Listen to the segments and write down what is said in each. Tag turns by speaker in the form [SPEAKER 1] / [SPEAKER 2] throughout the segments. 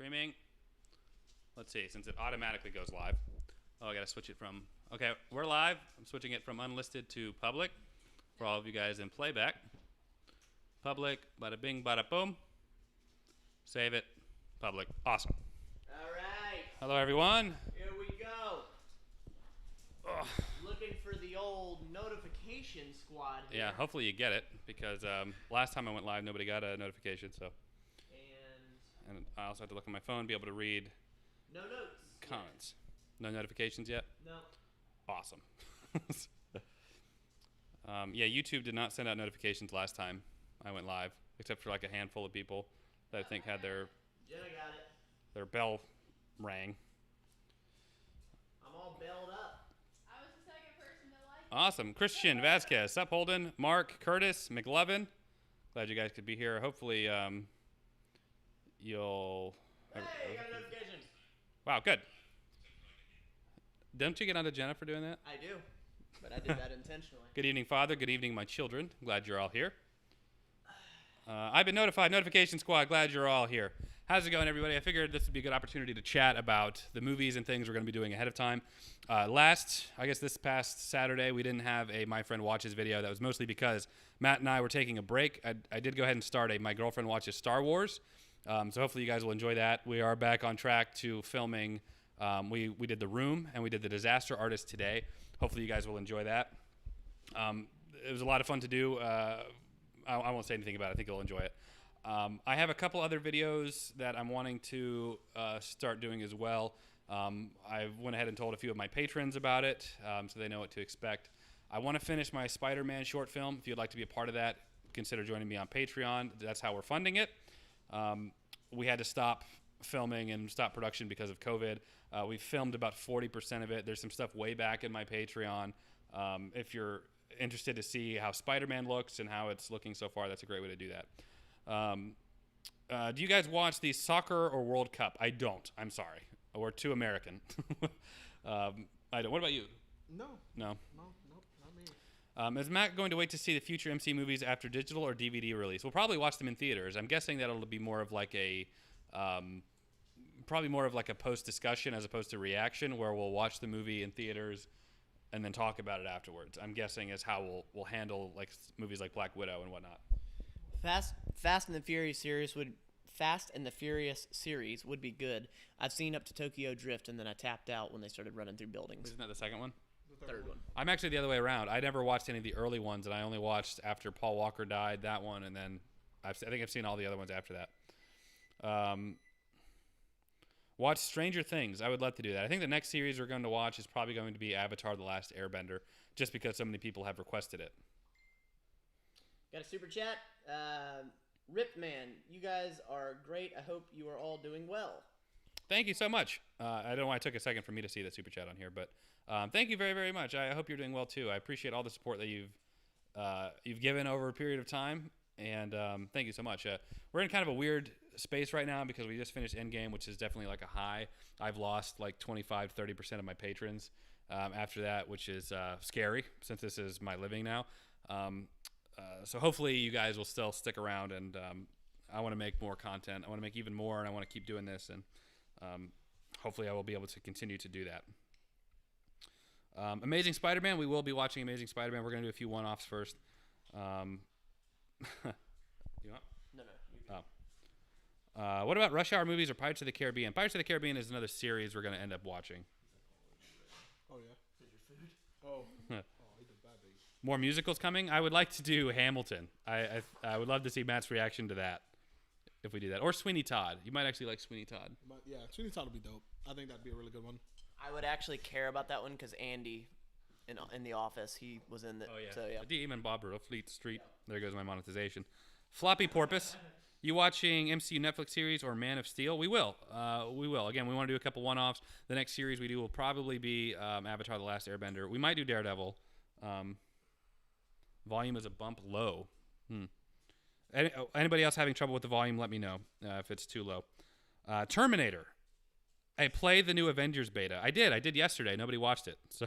[SPEAKER 1] Streaming. Let's see, since it automatically goes live. Oh, I gotta switch it from, okay, we're live. I'm switching it from unlisted to public for all of you guys in playback. Public, bada bing, bada boom. Save it, public, awesome.
[SPEAKER 2] All right.
[SPEAKER 1] Hello everyone.
[SPEAKER 2] Here we go.
[SPEAKER 1] Ugh.
[SPEAKER 2] Looking for the old notification squad here.
[SPEAKER 1] Yeah, hopefully you get it, because last time I went live, nobody got a notification, so. And I also have to look on my phone, be able to read
[SPEAKER 2] No notes.
[SPEAKER 1] comments. No notifications yet?
[SPEAKER 2] No.
[SPEAKER 1] Awesome. Yeah, YouTube did not send out notifications last time I went live, except for like a handful of people that I think had
[SPEAKER 2] Jenna got it.
[SPEAKER 1] their bell rang.
[SPEAKER 2] I'm all belled up.
[SPEAKER 3] I was the second person to like it.
[SPEAKER 1] Awesome. Christian, Vasquez, Sup Holden, Mark, Curtis, McLovin. Glad you guys could be here. Hopefully you'll...
[SPEAKER 2] Hey, you got a notification.
[SPEAKER 1] Wow, good. Don't you get onto Jenna for doing that?
[SPEAKER 2] I do, but I did that intentionally.
[SPEAKER 1] Good evening, Father. Good evening, my children. Glad you're all here. I've been notified. Notification squad, glad you're all here. How's it going, everybody? I figured this would be a good opportunity to chat about the movies and things we're going to be doing ahead of time. This past Saturday, we didn't have a My Friend Watches video. That was mostly because Matt and I were taking a break. I did go ahead and start a My Girlfriend Watches Star Wars. So hopefully you guys will enjoy that. We are back on track to filming. We did The Room and we did The Disaster Artist today. Hopefully you guys will enjoy that. It was a lot of fun to do. I won't say anything about it. I think you'll enjoy it. I have a couple other videos that I'm wanting to start doing as well. I went ahead and told a few of my patrons about it, so they know what to expect. I want to finish my Spider-Man short film. If you'd like to be a part of that, consider joining me on Patreon. That's how we're funding it. We had to stop filming and stop production because of COVID. We filmed about 40% of it. There's some stuff way back in my Patreon. If you're interested to see how Spider-Man looks and how it's looking so far, that's a great way to do that. Do you guys watch the soccer or World Cup? I don't. I'm sorry. We're too American. I don't. What about you?
[SPEAKER 4] No.
[SPEAKER 1] No.
[SPEAKER 4] Nope, not me.
[SPEAKER 1] Is Matt going to wait to see the future MC movies after digital or DVD release? We'll probably watch them in theaters. I'm guessing that it'll be more of like a, probably more of like a post-discussion as opposed to reaction, where we'll watch the movie in theaters and then talk about it afterwards. I'm guessing is how we'll handle like movies like Black Widow and whatnot.
[SPEAKER 2] Fast and the Furious series would be good. I've seen up to Tokyo Drift, and then I tapped out when they started running through buildings.
[SPEAKER 1] Isn't that the second one?
[SPEAKER 4] The
[SPEAKER 2] Third one.
[SPEAKER 1] I'm actually the other way around. I never watched any of the early ones, and I only watched after Paul Walker died, that one, and then I think I've seen all the other ones after that. Watch Stranger Things. I would love to do that. I think the next series we're going to watch is probably going to be Avatar: The Last Airbender, just because so many people have requested it.
[SPEAKER 2] Got a super chat. Ripped Man, you guys are great. I hope you are all doing well.
[SPEAKER 1] Thank you so much. I don't know why it took a second for me to see that super chat on here, but thank you very, very much. I hope you're doing well too. I appreciate all the support that you've given over a period of time, and thank you so much. We're in kind of a weird space right now because we just finished Endgame, which is definitely like a high. I've lost like 25-30% of my patrons after that, which is scary since this is my living now. So hopefully you guys will still stick around, and I want to make more content. I want to make even more, and I want to keep doing this, and hopefully I will be able to continue to do that. Amazing Spider-Man. We will be watching Amazing Spider-Man. We're going to do a few one-offs first. You want?
[SPEAKER 2] No.
[SPEAKER 1] What about Rush Hour movies or Pirates of the Caribbean? Pirates of the Caribbean is another series we're going to end up watching.
[SPEAKER 4] Oh, yeah.
[SPEAKER 2] Is your food?
[SPEAKER 4] Oh. He did bad things.
[SPEAKER 1] More musicals coming. I would like to do Hamilton. I would love to see Matt's reaction to that if we do that. Or Sweeney Todd. You might actually like Sweeney Todd.
[SPEAKER 4] But yeah, Sweeney Todd would be dope. I think that'd be a really good one.
[SPEAKER 2] I would actually care about that one because Andy, in The Office, he was in the.
[SPEAKER 1] Oh, yeah.
[SPEAKER 2] So, yeah.
[SPEAKER 1] Demon Bobber of Fleet Street. There goes my monetization. Floppy Porpoise. You watching MCU Netflix series or Man of Steel? We will. We will. Again, we want to do a couple one-offs. The next series we do will probably be Avatar: The Last Airbender. We might do Daredevil. Volume is a bump low. Anybody else having trouble with the volume, let me know if it's too low. Terminator. I played the new Avengers beta. I did yesterday. Nobody watched it. So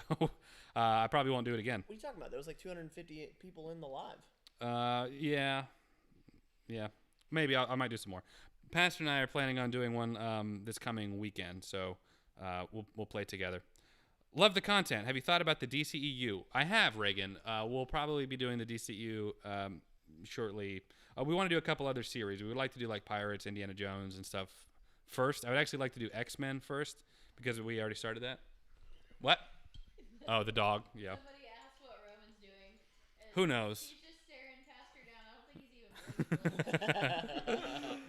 [SPEAKER 1] I probably won't do it again.
[SPEAKER 2] What are you talking about? There was like 250 people in the live.
[SPEAKER 1] Yeah. Maybe I might do some more. Pastor and I are planning on doing one this coming weekend, so we'll play together. Love the content. Have you thought about the DCEU? I have, Reagan. We'll probably be doing the DCEU shortly. We want to do a couple other series. We would like to do like Pirates, Indiana Jones, and stuff first. I would actually like to do X-Men first because we already started that. What? Oh, the dog. Yeah.
[SPEAKER 3] Somebody asked what Roman's doing.
[SPEAKER 1] Who knows?
[SPEAKER 3] He's just staring Pastor down. I don't think he's even breathing.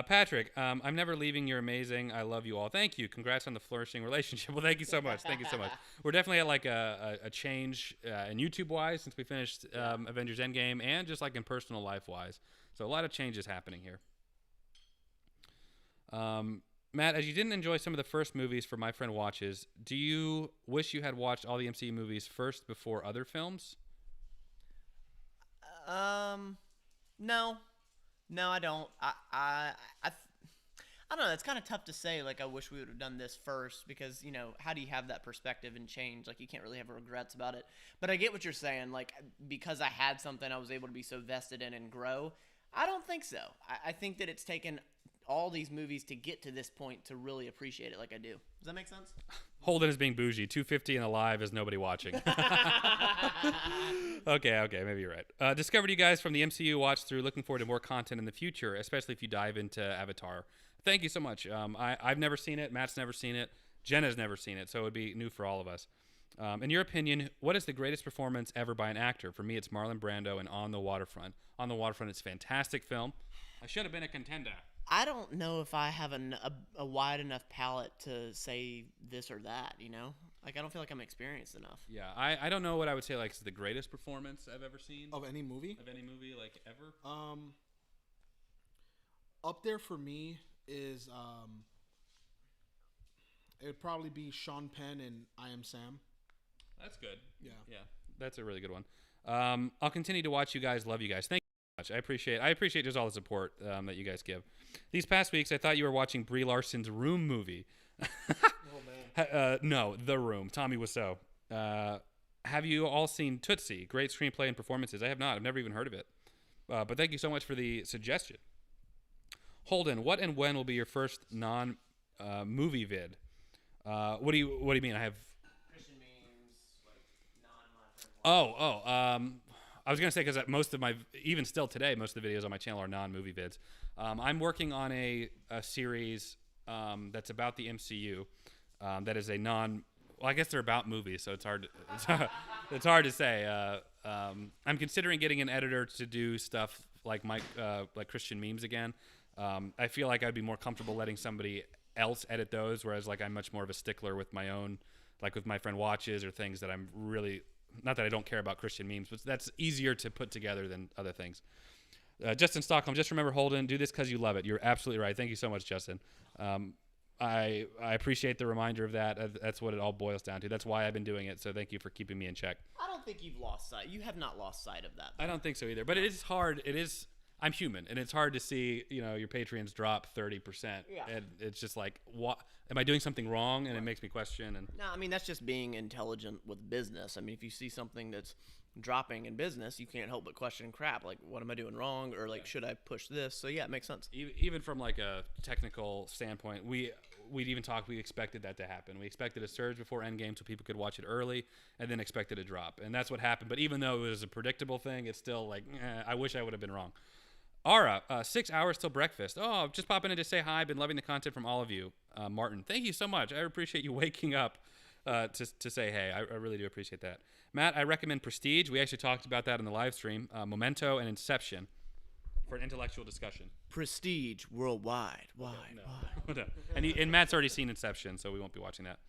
[SPEAKER 1] Patrick, I'm never leaving. You're amazing. I love you all. Thank you. Congrats on the flourishing relationship. Well, thank you so much. Thank you so much. We're definitely at like a change in YouTube-wise since we finished Avengers Endgame and just like in personal life-wise. So a lot of changes happening here. Matt, as you didn't enjoy some of the first movies for My Friend Watches, do you wish you had watched all the MCU movies first before other films?
[SPEAKER 2] No. No, I don't. I don't know. It's kind of tough to say. Like, I wish we would have done this first because, you know, how do you have that perspective and change? Like, you can't really have regrets about it. But I get what you're saying. Like, because I had something I was able to be so vested in and grow. I don't think so. I think that it's taken all these movies to get to this point to really appreciate it like I do. Does that make sense?
[SPEAKER 1] Holden is being bougie. 250 and alive is nobody watching. Okay, maybe you're right. Discovered you guys from the MCU watch through. Looking forward to more content in the future, especially if you dive into Avatar. Thank you so much. I've never seen it. Matt's never seen it. Jenna's never seen it, so it would be new for all of us. In your opinion, what is the greatest performance ever by an actor? For me, it's Marlon Brando in On the Waterfront. On the Waterfront is a fantastic film. I should have been a contender.
[SPEAKER 2] I don't know if I have a wide enough palette to say this or that, you know? Like, I don't feel like I'm experienced enough.
[SPEAKER 1] Yeah, I don't know what I would say like is the greatest performance I've ever seen.
[SPEAKER 4] Of any movie?
[SPEAKER 1] Of any movie, like, ever?
[SPEAKER 4] Up there for me is, it'd probably be Sean Penn in I Am Sam.
[SPEAKER 1] That's good.
[SPEAKER 4] Yeah.
[SPEAKER 1] Yeah, that's a really good one. I'll continue to watch you guys. Love you guys. Thank you so much. I appreciate just all the support that you guys give. These past weeks, I thought you were watching Brie Larson's Room movie.
[SPEAKER 4] Oh, man.
[SPEAKER 1] No, The Room. Tommy Wiseau. Have you all seen Tootsie? Great screenplay and performances. I have not. I've never even heard of it. But thank you so much for the suggestion. Holden, what and when will be your first non-movie vid? What do you mean? I have...
[SPEAKER 2] Christian memes, like, non-My
[SPEAKER 1] Oh, I was going to say because most of my, even still today, most of the videos on my channel are non-movie vids. I'm working on a series that's about the MCU that is a well, I guess they're about movies, so it's hard to say. I'm considering getting an editor to do stuff like like Christian memes again. I feel like I'd be more comfortable letting somebody else edit those, whereas like I'm much more of a stickler with my own, like with My Friend Watches or things that I'm really... Not that I don't care about Christian memes, but that's easier to put together than other things. Justin Stockholm, just remember Holden, do this because you love it. You're absolutely right. Thank you so much, Justin. I appreciate the reminder of that. That's what it all boils down to. That's why I've been doing it, so thank you for keeping me in check.
[SPEAKER 2] I don't think you've lost sight. You have not lost sight of that.
[SPEAKER 1] I don't think so either, but it is hard. I'm human, and it's hard to see, your Patreons drop 30%.
[SPEAKER 2] Yeah.
[SPEAKER 1] And it's just like, what? Am I doing something wrong? And it makes me question. And
[SPEAKER 2] No, I mean, that's just being intelligent with business. I mean, if you see something that's dropping in business, you can't help but question crap. Like, what am I doing wrong? Or, like, should I push this? So, yeah, it makes sense.
[SPEAKER 1] even from, like, a technical standpoint, we'd even talked, we expected that to happen. We expected a surge before Endgame so people could watch it early, and then expected a drop. And that's what happened. But even though it was a predictable thing, it's still like, I wish I would have been wrong. Ara, 6 hours till breakfast. Oh, just popping in to say hi. Been loving the content from all of you. Martin, thank you so much. I appreciate you waking up to say hey. I really do appreciate that. Matt, I recommend Prestige. We actually talked about that in the live stream. Memento and Inception for an intellectual discussion.
[SPEAKER 2] Prestige worldwide. Wide.
[SPEAKER 1] No. And Matt's already seen Inception, so we won't be watching that.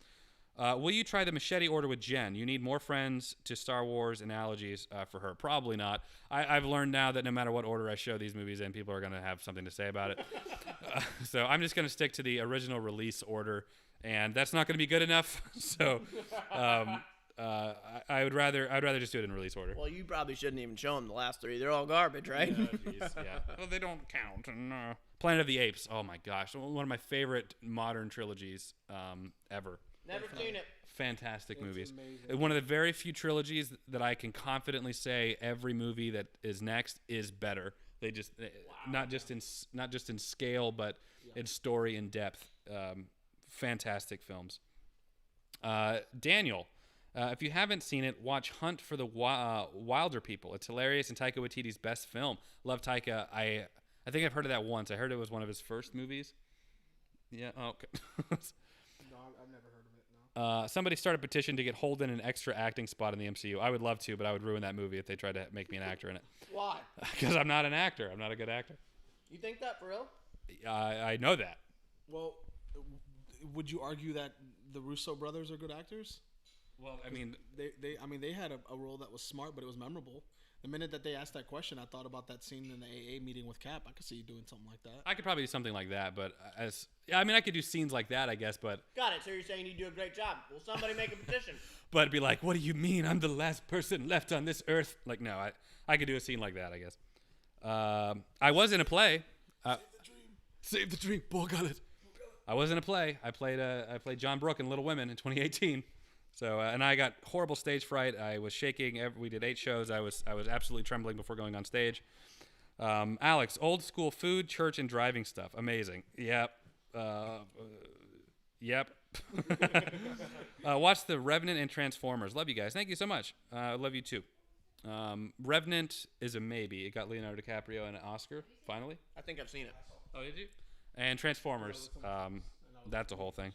[SPEAKER 1] Will you try the machete order with Jen? You need more friends to Star Wars analogies for her. Probably not. I've learned now that no matter what order I show these movies in, people are going to have something to say about it. So I'm just going to stick to the original release order, and that's not going to be good enough. So I would rather just do it in release order.
[SPEAKER 2] Well, you probably shouldn't even show them the last three. They're all garbage, right?
[SPEAKER 1] Yeah. Well, they don't count. Planet of the Apes. Oh my gosh, one of my favorite modern trilogies ever.
[SPEAKER 2] Never seen it.
[SPEAKER 1] Fantastic movies.
[SPEAKER 4] Amazing.
[SPEAKER 1] One of the very few trilogies that I can confidently say every movie that is next is better They just not just in scale, but in story and depth. Fantastic films. Daniel, if you haven't seen it, watch Hunt for the Wilder People. It's hilarious and Taika Waititi's best film. Love Taika. I think I've heard of that once. I heard it was one of his first movies. Yeah. Oh, okay.
[SPEAKER 4] No, I've never heard of it. No.
[SPEAKER 1] Somebody start a petition to get Holden an extra acting spot in the MCU. I would love to, but I would ruin that movie if they tried to make me an actor in it.
[SPEAKER 2] Why?
[SPEAKER 1] Because I'm not an actor. I'm not a good actor.
[SPEAKER 2] You think that for real?
[SPEAKER 1] I know that.
[SPEAKER 4] Well, would you argue that the Russo brothers are good actors?
[SPEAKER 1] Well, I mean,
[SPEAKER 4] they had a role that was smart, but it was memorable. The minute that they asked that question, I thought about that scene in the AA meeting with Cap. I could see you doing something like that.
[SPEAKER 1] I could probably do something like that, but I could do scenes like that, I guess, but
[SPEAKER 2] Got it. So you're saying you do a great job. Will somebody make a petition?
[SPEAKER 1] but it'd be like, what do you mean? I'm the last person left on this earth. Like, no, I could do a scene like that, I guess. I was in a play. Save the dream. Borgullet. I was in a play. I played John Brooke in Little Women in 2018. So and I got horrible stage fright. I was shaking. We did 8 shows. I was absolutely trembling before going on stage. Alex, old school food, church, and driving stuff. Amazing. Yep. Yep. Watch The Revenant and Transformers. Love you guys. Thank you so much. Love you too. Revenant is a maybe. It got Leonardo DiCaprio and an Oscar finally.
[SPEAKER 2] I think I've seen it.
[SPEAKER 1] Oh, did you? And Transformers. That's a whole thing.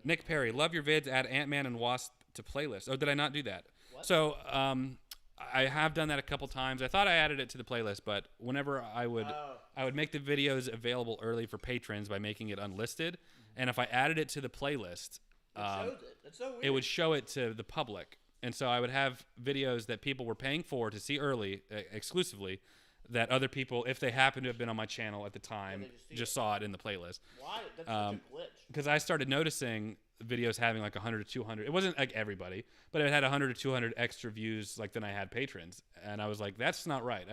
[SPEAKER 1] Nick Perry, love your vids. Add Ant-Man and Wasp to playlist. Oh, did I not do that?
[SPEAKER 2] What?
[SPEAKER 1] So I have done that a couple times. I thought I added it to the playlist, but whenever I would make the videos available early for patrons by making it unlisted, and if I added it to the playlist,
[SPEAKER 2] It shows it. That's so weird.
[SPEAKER 1] it would show it to the public. And so I would have videos that people were paying for to see early, exclusively, that other people, if they happened to have been on my channel at the time, just saw it in the playlist.
[SPEAKER 2] Why? That's such a glitch.
[SPEAKER 1] Because I started noticing videos having like 100 to 200. It wasn't like everybody, but it had 100 to 200 extra views like than I had patrons. And I was like, that's not right.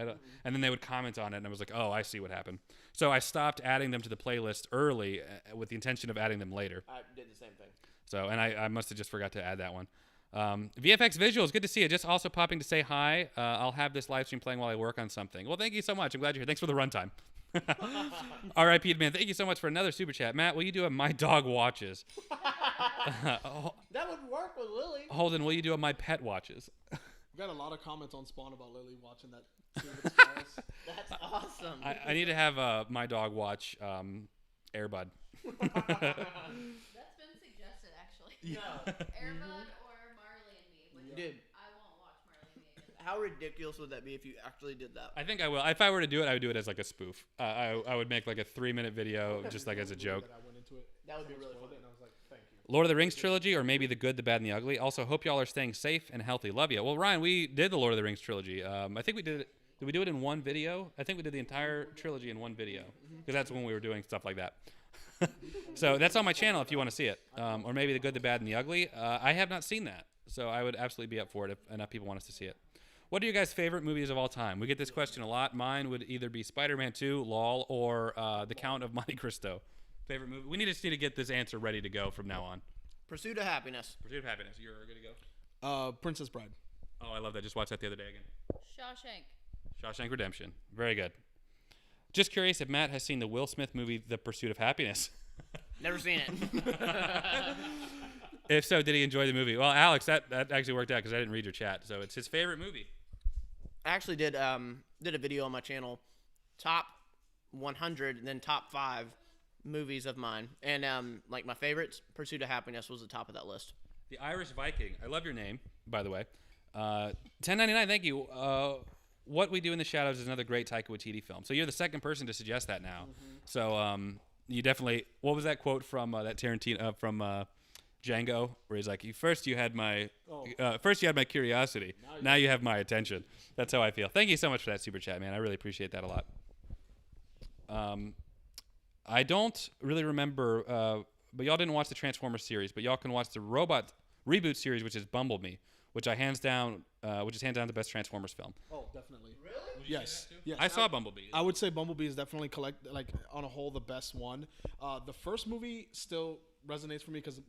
[SPEAKER 1] And then they would comment on it, and I was like, oh, I see what happened. So I stopped adding them to the playlist early with the intention of adding them later.
[SPEAKER 2] I did the same thing.
[SPEAKER 1] So, and I must have just forgot to add that one. VFX Visuals, good to see you. Just also popping to say hi. I'll have this live stream playing while I work on something. Well, thank you so much. I'm glad you're here. Thanks for the runtime. R.I.P. man. Thank you so much for another super chat. Matt, will you do a My Dog Watches?
[SPEAKER 2] That would work with Lily.
[SPEAKER 1] Holden, will you do a My Pet Watches?
[SPEAKER 4] We got a lot of comments on Spawn about Lily watching that scene with Styles.
[SPEAKER 2] That's awesome.
[SPEAKER 1] I need to have My Dog Watch Airbud.
[SPEAKER 3] That's been suggested, actually.
[SPEAKER 2] No.
[SPEAKER 3] Airbud or Marley and Me, which
[SPEAKER 2] Dude.
[SPEAKER 3] I won't watch Marley and Me.
[SPEAKER 2] How ridiculous would that be if you actually did that?
[SPEAKER 1] I think I will. If I were to do it, I would do it as like a spoof. I would make like a 3-minute video just like as a joke.
[SPEAKER 4] That I went into it.
[SPEAKER 2] That would be
[SPEAKER 4] Someone
[SPEAKER 2] really
[SPEAKER 4] spoiled
[SPEAKER 2] funny.
[SPEAKER 4] it, and I was like, thank you.
[SPEAKER 1] Lord of the Rings trilogy, or maybe The Good, the Bad, and the Ugly. Also, hope y'all are staying safe and healthy. Love you. Well, Ryan, we did the Lord of the Rings trilogy. I think we did it. Did we do it in one video? I think we did the entire trilogy in one video because that's when we were doing stuff like that. So that's on my channel if you want to see it. Or maybe The Good, the Bad, and the Ugly. I have not seen that, so I would absolutely be up for it if enough people want us to see it. What are your guys' favorite movies of all time? We get this question a lot. Mine would either be Spider-Man 2, LOL, or The Count of Monte Cristo. Favorite movie? We just need to get this answer ready to go from now on.
[SPEAKER 2] Pursuit of Happiness.
[SPEAKER 1] Pursuit of Happiness. You're good to go?
[SPEAKER 4] Princess Bride.
[SPEAKER 1] Oh, I love that. Just watched that the other day again.
[SPEAKER 3] Shawshank.
[SPEAKER 1] Shawshank Redemption. Very good. Just curious if Matt has seen the Will Smith movie, The Pursuit of Happiness.
[SPEAKER 2] Never seen it.
[SPEAKER 1] If so, did he enjoy the movie? Well, Alex, that actually worked out because I didn't read your chat. So it's his favorite movie.
[SPEAKER 2] I actually did a video on my channel, top 100 and then top 5 movies of mine. And like my favorites, Pursuit of Happiness was the top of that list.
[SPEAKER 1] The Irish Viking. I love your name, by the way. 1099, thank you. What We Do in the Shadows is another great Taika Waititi film. So you're the second person to suggest that now. Mm-hmm. So you definitely. What was that quote from that Tarantino from Django, where he's like, first you had my curiosity, now you have my attention. That's how I feel. Thank you so much for that super chat, man. I really appreciate that a lot. I don't really remember, but y'all didn't watch the Transformers series, but y'all can watch the robot reboot series, which is Bumblebee, which is hands down the best Transformers film.
[SPEAKER 4] Oh, definitely.
[SPEAKER 2] Really?
[SPEAKER 4] Yes. Yes.
[SPEAKER 1] I saw Bumblebee.
[SPEAKER 4] I would say Bumblebee is definitely on a whole the best one. The first movie still resonates for me because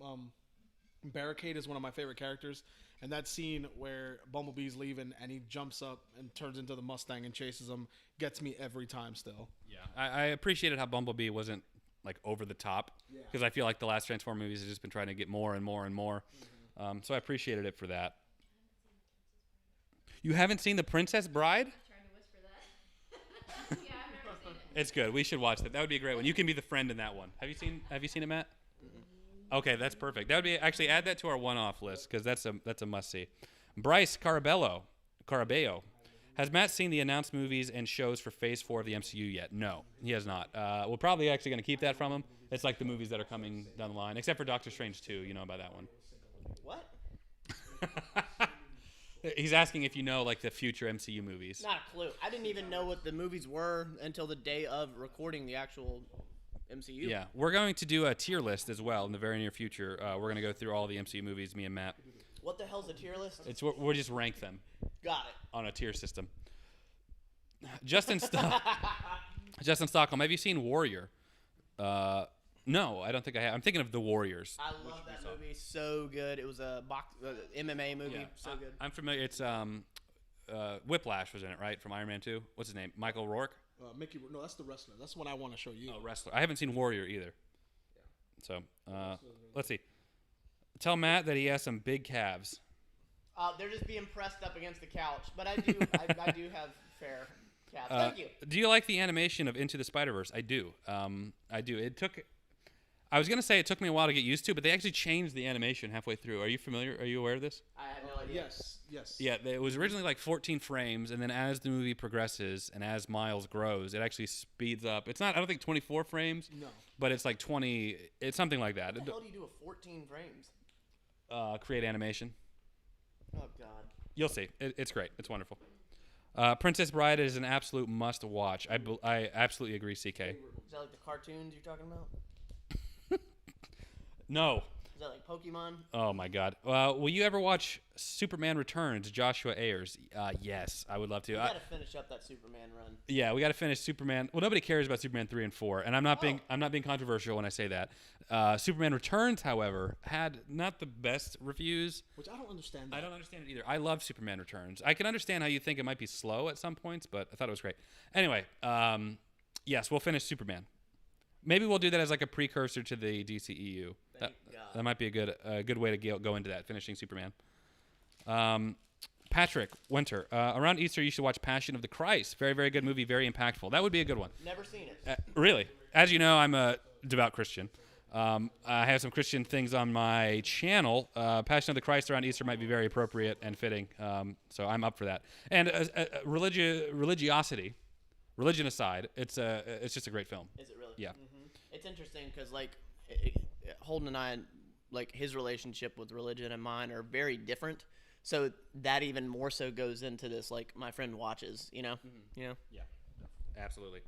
[SPEAKER 4] Barricade is one of my favorite characters, and that scene where Bumblebee's leaving and he jumps up and turns into the Mustang and chases him gets me every time still.
[SPEAKER 1] Yeah, I appreciated how Bumblebee wasn't like over the top because I feel like the last Transform movies have just been trying to get more and more and more. So I appreciated it for that. You haven't seen The Princess Bride?
[SPEAKER 3] I'm trying to whisper that. Yeah, I've never seen it.
[SPEAKER 1] It's good. We should watch that. That would be a great one. You can be the friend in that one. Have you seen it, Matt? Okay, that's perfect. That would be actually add that to our one-off list because that's a must-see. Bryce Carabello, has Matt seen the announced movies and shows for Phase 4 of the MCU yet? No, he has not. We're probably actually going to keep that from him. It's like the movies that are coming down the line, except for Doctor Strange 2. You know about that one.
[SPEAKER 2] What?
[SPEAKER 1] He's asking if you know like the future MCU movies.
[SPEAKER 2] Not a clue. I didn't even know what the movies were until the day of recording the actual MCU.
[SPEAKER 1] Yeah, we're going to do a tier list as well in the very near future. We're going to go through all the MCU movies, me and Matt.
[SPEAKER 2] What the hell's a tier list?
[SPEAKER 1] We'll just rank them
[SPEAKER 2] Got it.
[SPEAKER 1] on a tier system. Justin Stockholm, have you seen Warrior? No, I don't think I have. I'm thinking of The Warriors.
[SPEAKER 2] I love that movie. So good. It was a MMA movie.
[SPEAKER 1] Yeah,
[SPEAKER 2] So good.
[SPEAKER 1] I'm familiar. It's Whiplash was in it, right? From Iron Man 2. What's his name? Michael Rourke?
[SPEAKER 4] No, that's the wrestler. That's what I want to show you.
[SPEAKER 1] Oh, wrestler. I haven't seen Warrior either. So, let's see. Tell Matt that he has some big calves.
[SPEAKER 2] They're just being pressed up against the couch, but I do have fair calves. Thank you.
[SPEAKER 1] Do you like the animation of Into the Spider-Verse? I do. I do. I was gonna say it took me a while to get used to, but they actually changed the animation halfway through. Are you familiar? Are you aware of this?
[SPEAKER 2] I had no idea.
[SPEAKER 4] Yes.
[SPEAKER 1] Yeah, it was originally like 14 frames, and then as the movie progresses and as Miles grows, it actually speeds up. It's not, I don't think 24 frames.
[SPEAKER 4] No.
[SPEAKER 1] But it's like 20. It's something like that.
[SPEAKER 2] What the hell do you do with 14 frames?
[SPEAKER 1] Create animation.
[SPEAKER 2] Oh God.
[SPEAKER 1] You'll see. It's great. It's wonderful. Princess Bride is an absolute must-watch. I absolutely agree, CK.
[SPEAKER 2] Is that like the cartoons you're talking about?
[SPEAKER 1] No.
[SPEAKER 2] Is that like Pokemon?
[SPEAKER 1] Oh my God. Will you ever watch Superman Returns? Joshua Ayers. Yes, I would love to.
[SPEAKER 2] We gotta finish up that Superman run.
[SPEAKER 1] Yeah, we got to finish Superman. Well, nobody cares about Superman 3 and 4, and I'm not being controversial when I say that. Superman Returns, however, had not the best reviews.
[SPEAKER 4] Which I don't understand.
[SPEAKER 1] I don't understand it either. I love Superman Returns. I can understand how you think it might be slow at some points, but I thought it was great. Anyway, yes, we'll finish Superman. Maybe we'll do that as like a precursor to the DCEU. That might be a good way to go into that, finishing Superman. Patrick Winter, around Easter you should watch Passion of the Christ. Very, very good movie, very impactful. That would be a good one.
[SPEAKER 2] Never seen it.
[SPEAKER 1] Really? As you know, I'm a devout Christian. I have some Christian things on my channel. Passion of the Christ around Easter might be very appropriate and fitting, so I'm up for that. And religiosity, religion aside, it's just a great film.
[SPEAKER 2] Is it really?
[SPEAKER 1] Yeah.
[SPEAKER 2] Mm-hmm. It's interesting because like Holden and I, like his relationship with religion and mine are very different. So that even more so goes into this, like my friend watches, you know.
[SPEAKER 1] Yeah, absolutely.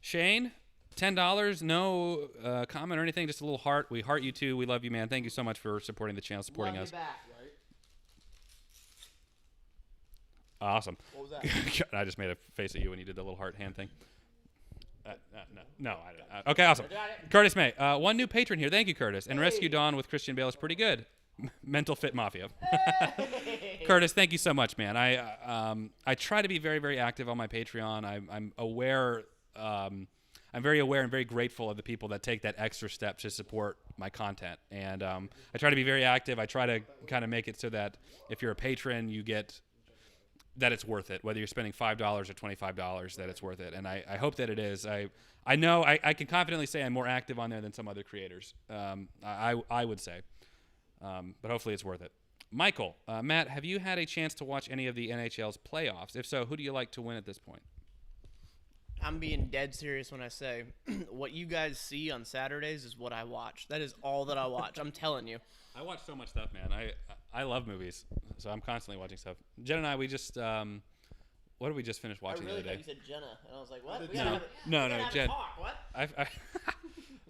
[SPEAKER 1] Shane, $10. No comment or anything, just a little heart. We heart you too. We love you, man. Thank you so much for supporting the channel, supporting
[SPEAKER 2] Love
[SPEAKER 1] us.
[SPEAKER 2] you back.
[SPEAKER 1] Awesome.
[SPEAKER 2] What was that?
[SPEAKER 1] I just made a face at you when you did the little heart hand thing. No. Okay, awesome. Curtis May, one new patron here. Thank you, Curtis. And Rescue Dawn with Christian Bale is pretty good. Mental Fit Mafia. Curtis, thank you so much, man. I try to be very, very active on my Patreon. I'm aware. I'm very aware and very grateful of the people that take that extra step to support my content. And I try to be very active. I try to kind of make it so that if you're a patron, you get that it's worth it. Whether you're spending $5 or $25, that it's worth it. And I hope that it is. I know I can confidently say I'm more active on there than some other creators. I would say. But hopefully it's worth it. Michael, Matt, have you had a chance to watch any of the NHL's playoffs? If so, who do you like to win at this point?
[SPEAKER 2] I'm being dead serious when I say what you guys see on Saturdays is what I watch. That is all that I watch. I'm telling you.
[SPEAKER 1] I watch so much stuff, man. I love movies, so I'm constantly watching stuff. Jen and I, we just what did we just finish watching
[SPEAKER 2] I really
[SPEAKER 1] the other day?
[SPEAKER 2] thought you said Jenna, and I was like, what?
[SPEAKER 1] No, Jen.
[SPEAKER 2] What?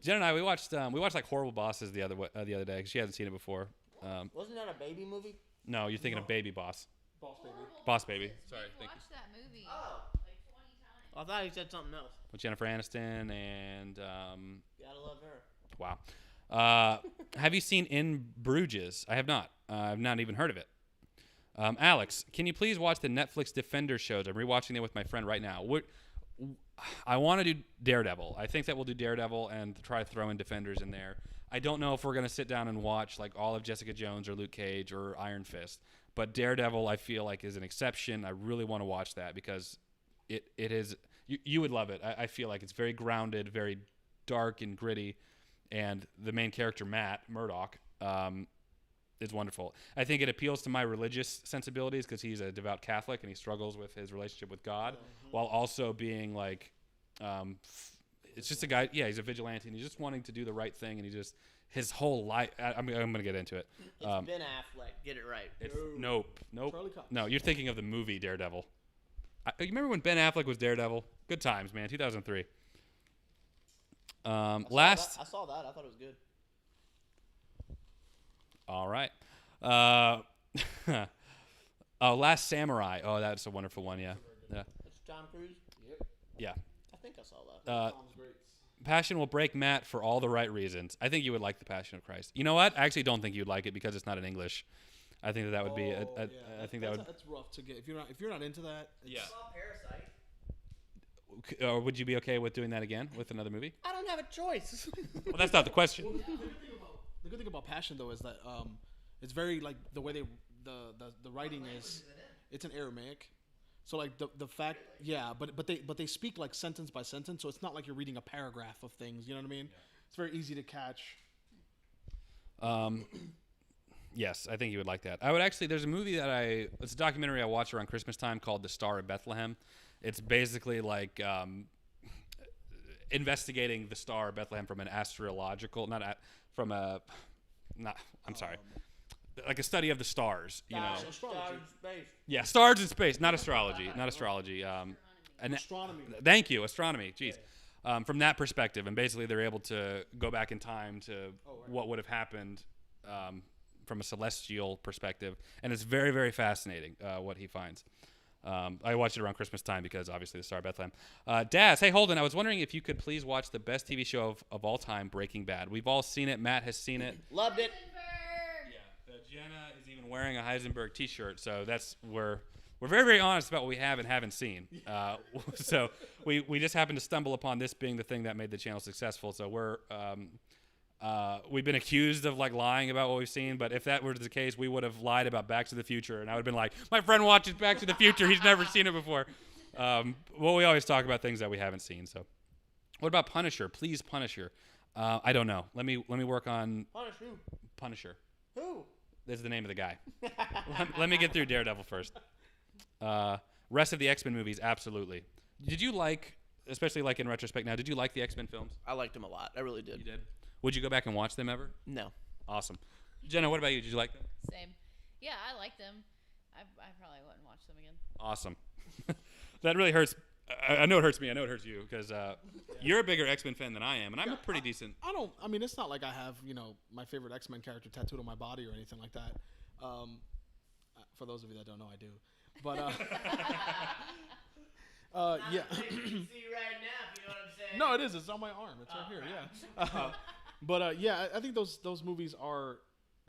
[SPEAKER 1] Jen and I, we watched like Horrible Bosses the other day because she hasn't seen it before.
[SPEAKER 2] Wasn't that a baby movie?
[SPEAKER 1] No, you're thinking of Baby Boss.
[SPEAKER 3] Horrible
[SPEAKER 1] Boss Baby.
[SPEAKER 3] Bosses.
[SPEAKER 1] Sorry,
[SPEAKER 3] We've
[SPEAKER 1] thank you.
[SPEAKER 3] watched that movie
[SPEAKER 2] Oh.
[SPEAKER 3] like 20 times.
[SPEAKER 2] I thought he said something else.
[SPEAKER 1] With Jennifer Aniston and
[SPEAKER 2] Gotta love her.
[SPEAKER 1] wow. Have you seen In Bruges? I have not. I've not even heard of it. Alex, can you please watch the Netflix Defender shows? I'm rewatching them with my friend right now. I want to do Daredevil. I think that we'll do Daredevil and try to throw in Defenders in there. I don't know if we're going to sit down and watch like all of Jessica Jones or Luke Cage or Iron Fist. But Daredevil, I feel like, is an exception. I really want to watch that because it is. You would love it. I feel like it's very grounded, very dark and gritty. And the main character, Matt Murdock, is wonderful. I think it appeals to my religious sensibilities because he's a devout Catholic and he struggles with his relationship with God while also being like, it's just a guy. Yeah, he's a vigilante and he's just wanting to do the right thing. And he just, his whole life, I'm going to get into it.
[SPEAKER 2] It's Ben Affleck. Get it right.
[SPEAKER 1] Nope.
[SPEAKER 4] Charlie Cox.
[SPEAKER 1] No, you're thinking of the movie Daredevil. You remember when Ben Affleck was Daredevil? Good times, man. 2003.
[SPEAKER 2] I saw that. I thought it was good.
[SPEAKER 1] All right. Last Samurai. Oh, that's a wonderful one. Yeah. Yeah.
[SPEAKER 2] It's Tom Cruise.
[SPEAKER 4] Yep.
[SPEAKER 1] Yeah.
[SPEAKER 2] I think I saw that.
[SPEAKER 4] Sounds great.
[SPEAKER 1] Passion will break Matt for all the right reasons. I think you would like the Passion of Christ. You know what? I actually don't think you'd like it because it's not in English. I think that would be. I think
[SPEAKER 4] that's rough to get if you're not into that.
[SPEAKER 1] Yeah.
[SPEAKER 2] I saw Parasite.
[SPEAKER 1] Or would you be okay with doing that again with another movie?
[SPEAKER 2] I don't have a choice.
[SPEAKER 1] Well, that's not the question.
[SPEAKER 4] The good thing about Passion though is that it's very like the way the writing is. It's in Aramaic, so like the fact but they speak like sentence by sentence, so it's not like you're reading a paragraph of things. You know what I mean? Yeah. It's very easy to catch.
[SPEAKER 1] Yes, I think you would like that. I would actually. There's a movie it's a documentary I watched around Christmas time called The Star of Bethlehem. It's basically like investigating the Star of Bethlehem from an astrological, like a study of the stars. You know.
[SPEAKER 2] Stars in space.
[SPEAKER 1] Yeah, stars in space, not astrology,
[SPEAKER 4] Astronomy.
[SPEAKER 1] Thank you, astronomy. Jeez. From that perspective, and basically they're able to go back in time to what would have happened from a celestial perspective, and it's very, very fascinating what he finds. I watched it around Christmas time because obviously the Star of Bethlehem. Daz, hey Holden, I was wondering if you could please watch the best TV show of all time, Breaking Bad. We've all seen it. Matt has seen it.
[SPEAKER 2] Loved it.
[SPEAKER 1] Yeah, Jenna is even wearing a Heisenberg T-shirt, so we're very, very honest about what we have and haven't seen. So we just happened to stumble upon this being the thing that made the channel successful. So we've been accused of like lying about what we've seen, but if that were the case, we would have lied about Back to the Future, and I would have been like, my friend watches Back to the Future, he's never seen it before. Well, we always talk about things that we haven't seen. So, what about Punisher? Please, Punisher. I don't know. Let me work on
[SPEAKER 2] Punish who?
[SPEAKER 1] Punisher.
[SPEAKER 2] Who?
[SPEAKER 1] This is the name of the guy. let me get through Daredevil first. Rest of the X-Men movies, absolutely. Did you like, especially like in retrospect now, did you like the X-Men films?
[SPEAKER 2] I liked him a lot. I really did.
[SPEAKER 1] You did? Would you go back and watch them ever?
[SPEAKER 2] No.
[SPEAKER 1] Awesome. Jenna, what about you? Did you like them?
[SPEAKER 3] Same. Yeah, I like them. I probably wouldn't watch them again.
[SPEAKER 1] Awesome. That really hurts. I know it hurts me. I know it hurts you because you're a bigger X-Men fan than I am, and I'm a pretty decent.
[SPEAKER 4] I mean, it's not like I have my favorite X-Men character tattooed on my body or anything like that. For those of you that don't know, I do. But yeah.
[SPEAKER 2] See right now, if you know what I'm saying.
[SPEAKER 4] No, it is. It's on my arm. It's right here. Yeah. But yeah, I think those movies are,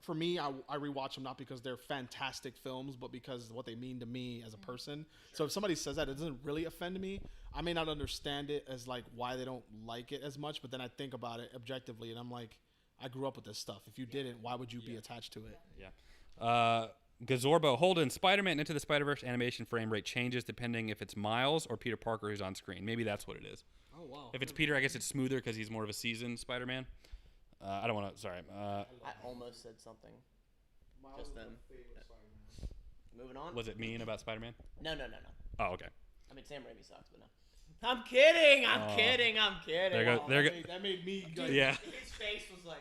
[SPEAKER 4] for me, I rewatch them not because they're fantastic films, but because of what they mean to me as a person. So if somebody says that, it doesn't really offend me. I may not understand it as like why they don't like it as much, but then I think about it objectively, and I'm like, I grew up with this stuff. If you didn't, why would you be attached to it?
[SPEAKER 1] Yeah. Gazorbo, Holden, Spider-Man Into the Spider-Verse animation frame rate changes depending if it's Miles or Peter Parker who's on screen. Maybe that's what it is.
[SPEAKER 4] Oh, wow.
[SPEAKER 1] If it's Peter, I guess it's smoother because he's more of a seasoned Spider-Man. I don't want to. Sorry.
[SPEAKER 2] I almost said something. Just then. Moving on.
[SPEAKER 1] Was it mean about Spider-Man?
[SPEAKER 2] No.
[SPEAKER 1] Oh, okay.
[SPEAKER 2] I mean, Sam Raimi sucks, but no. I'm kidding. I'm kidding.
[SPEAKER 4] That made me.
[SPEAKER 2] Dude,
[SPEAKER 1] Yeah.
[SPEAKER 2] His face was like.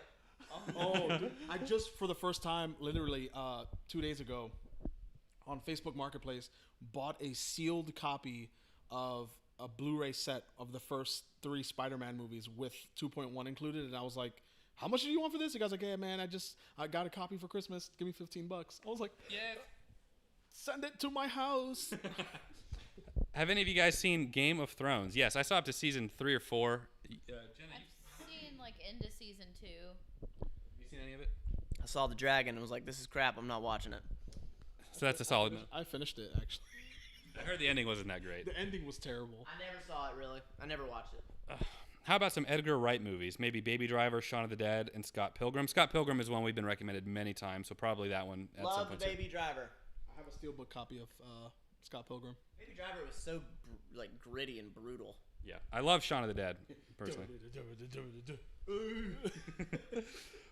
[SPEAKER 4] Oh, dude. I just for the first time, literally 2 days ago, on Facebook Marketplace, bought a sealed copy of a Blu-ray set of the first 3 Spider-Man movies with 2.1 included, and I was like, "How much do you want for this?" The guy's like, "Yeah, man, I got a copy for Christmas. Give me $15." I was like,
[SPEAKER 1] Yeah.
[SPEAKER 4] Send it to my house.
[SPEAKER 1] Have any of you guys seen Game of Thrones? Yes, I saw up to season 3 or 4. Jenna,
[SPEAKER 3] I've seen like into season 2.
[SPEAKER 1] seen any of it?
[SPEAKER 2] I saw the dragon and was like, this is crap. I'm not watching it.
[SPEAKER 1] So that's a solid note.
[SPEAKER 4] I finished it actually.
[SPEAKER 1] I heard the ending wasn't that great.
[SPEAKER 4] The ending was terrible.
[SPEAKER 2] I never saw it really. I never watched it.
[SPEAKER 1] How about some Edgar Wright movies? Maybe Baby Driver, Shaun of the Dead, and Scott Pilgrim. Scott Pilgrim is one we've been recommended many times, so probably that one at some
[SPEAKER 2] Love
[SPEAKER 1] point.
[SPEAKER 2] the Baby Driver.
[SPEAKER 4] I have a steelbook copy of Scott Pilgrim.
[SPEAKER 2] Baby Driver was so gritty and brutal.
[SPEAKER 1] Yeah, I love Shaun of the Dead personally.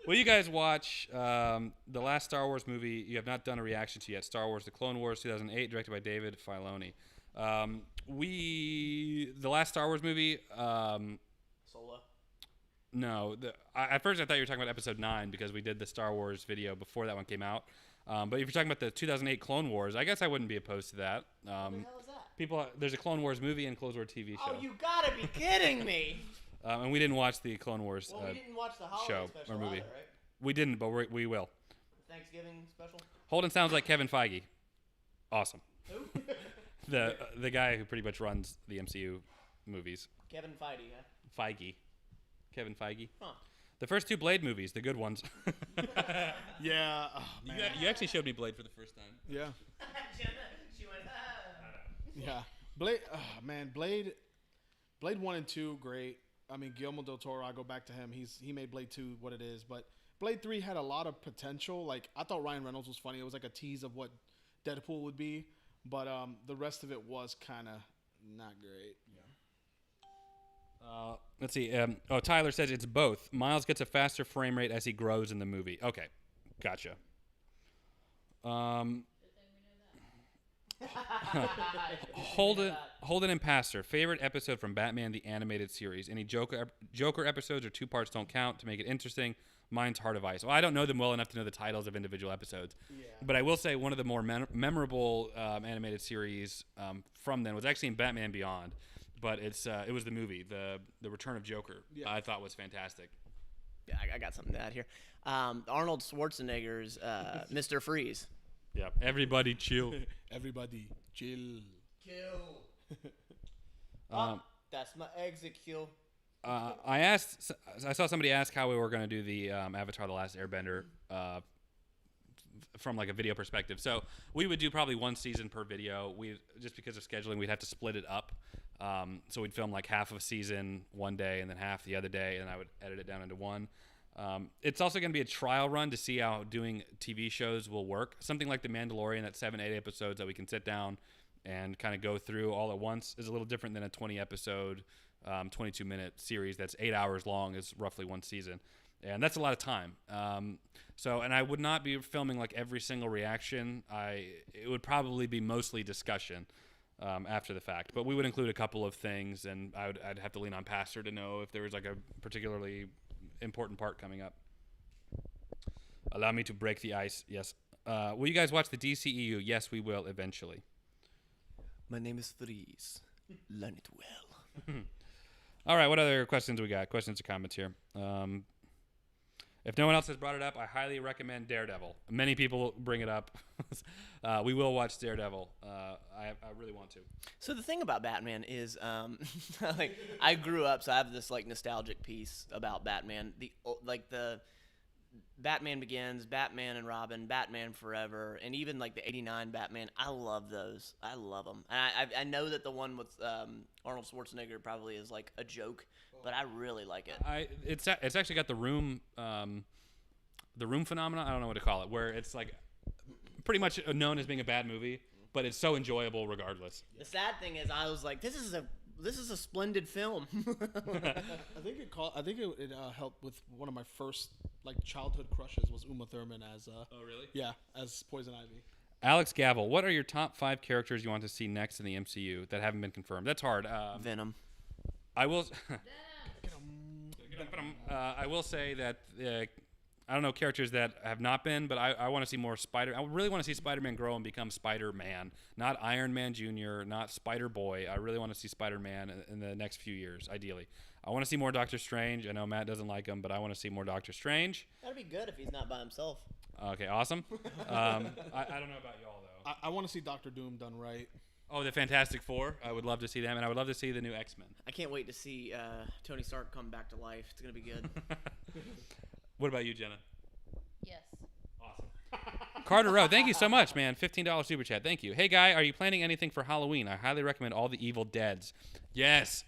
[SPEAKER 1] Will you guys watch the last Star Wars movie you have not done a reaction to yet? Star Wars: The Clone Wars, 2008, directed by David Filoni. The last Star Wars movie.
[SPEAKER 2] Solo.
[SPEAKER 1] No, at first I thought you were talking about Episode 9 because we did the Star Wars video before that one came out. But if you're talking about the 2008 Clone Wars, I guess I wouldn't be opposed to that.
[SPEAKER 2] What the hell is that?
[SPEAKER 1] There's a Clone Wars movie and Clone Wars TV show.
[SPEAKER 2] Oh, you gotta be kidding me!
[SPEAKER 1] And we didn't watch the Clone Wars
[SPEAKER 2] Well, we didn't watch the holiday
[SPEAKER 1] show
[SPEAKER 2] special
[SPEAKER 1] or movie.
[SPEAKER 2] either, right?
[SPEAKER 1] We didn't, but we will.
[SPEAKER 2] Thanksgiving special.
[SPEAKER 1] Holden sounds like Kevin Feige. Awesome.
[SPEAKER 2] Who?
[SPEAKER 1] The guy who pretty much runs the MCU movies.
[SPEAKER 2] Kevin Feige, huh?
[SPEAKER 1] Feige. Kevin Feige.
[SPEAKER 2] Huh.
[SPEAKER 1] The first two Blade movies, the good ones.
[SPEAKER 4] Yeah. Oh, man.
[SPEAKER 1] You actually showed me Blade for the first time.
[SPEAKER 4] Yeah.
[SPEAKER 2] Jenna, she went, ah.
[SPEAKER 4] Yeah. Blade. Oh, man. Blade 1 and 2, great. I mean, Guillermo del Toro. I go back to him. He made Blade 2 what it is, but Blade 3 had a lot of potential. Like I thought Ryan Reynolds was funny. It was like a tease of what Deadpool would be, but the rest of it was kind of not great.
[SPEAKER 1] Let's see. Tyler says it's both. Miles gets a faster frame rate as he grows in the movie. Okay, gotcha. Holden and Pastor, favorite episode from Batman the Animated Series. Any Joker episodes or two parts don't count to make it interesting. Mine's Heart of Ice. Well, I don't know them well enough to know the titles of individual episodes, but I will say one of the more memorable animated series from then was actually in Batman Beyond, but it was the movie, the Return of Joker.
[SPEAKER 4] Yeah.
[SPEAKER 1] I thought was fantastic.
[SPEAKER 2] Yeah, I got something to add here. Arnold Schwarzenegger's Mr. Freeze.
[SPEAKER 1] Yeah, everybody chill.
[SPEAKER 4] Everybody chill.
[SPEAKER 2] Kill. That's my execute.
[SPEAKER 1] I saw somebody ask how we were going to do the Avatar: The Last Airbender from like a video perspective. So we would do probably one season per video. Just because of scheduling, we'd have to split it up. So we'd film like half of a season one day and then half the other day, and I would edit it down into one. It's also going to be a trial run to see how doing TV shows will work. Something like The Mandalorian, that's 7-8 episodes that we can sit down and kind of go through all at once, is a little different than a 20-episode, 22-minute series that's 8 hours long, is roughly one season. And that's a lot of time. And I would not be filming like every single reaction. It would probably be mostly discussion after the fact. But we would include a couple of things, and I'd have to lean on Pastor to know if there was like a particularly important part coming up. Allow me to break the ice. Yes. Will you guys watch the DCEU? Yes, we will eventually.
[SPEAKER 2] My name is Freeze. Learn it well.
[SPEAKER 1] All right. What other questions we got? Questions or comments here? If no one else has brought it up, I highly recommend Daredevil. Many people bring it up. We will watch Daredevil. I really want to.
[SPEAKER 2] So the thing about Batman is, like, I grew up, so I have this like nostalgic piece about Batman. The Batman Begins, Batman and Robin, Batman Forever, and even like the '89 Batman. I love those. I love them. And I know that the one with Arnold Schwarzenegger probably is like a joke, but I really like it.
[SPEAKER 1] It's actually got the room phenomenon. I don't know what to call it, where it's like pretty much known as being a bad movie, but it's so enjoyable regardless.
[SPEAKER 2] The sad thing is, I was like, this is a splendid film.
[SPEAKER 4] I think it helped with one of my first like childhood crushes was Uma Thurman as
[SPEAKER 1] Oh really?
[SPEAKER 4] Yeah, as Poison Ivy.
[SPEAKER 1] Alex Gavel, what are your top 5 characters you want to see next in the MCU that haven't been confirmed? That's hard.
[SPEAKER 2] Venom.
[SPEAKER 1] I will. I will say that I don't know characters that have not been, but I want to see more Spider. I really want to see Spider-Man grow and become Spider-Man, not Iron Man Jr., not Spider-Boy. I really want to see Spider-Man in the next few years, ideally. I want to see more Doctor Strange. I know Matt doesn't like him, but I want to see more Doctor Strange.
[SPEAKER 2] That'd be good if he's not by himself.
[SPEAKER 1] Okay, awesome. I don't know about y'all though.
[SPEAKER 4] I want to see Doctor Doom done right.
[SPEAKER 1] Oh, the Fantastic Four. I would love to see them, and I would love to see the new X-Men.
[SPEAKER 2] I can't wait to see Tony Stark come back to life. It's gonna be good.
[SPEAKER 1] What about you, Jenna? Carter Rowe, thank you so much, man. $15 super chat. Thank you. Hey, guy, are you planning anything for Halloween? I highly recommend all the Evil Deads. Yes.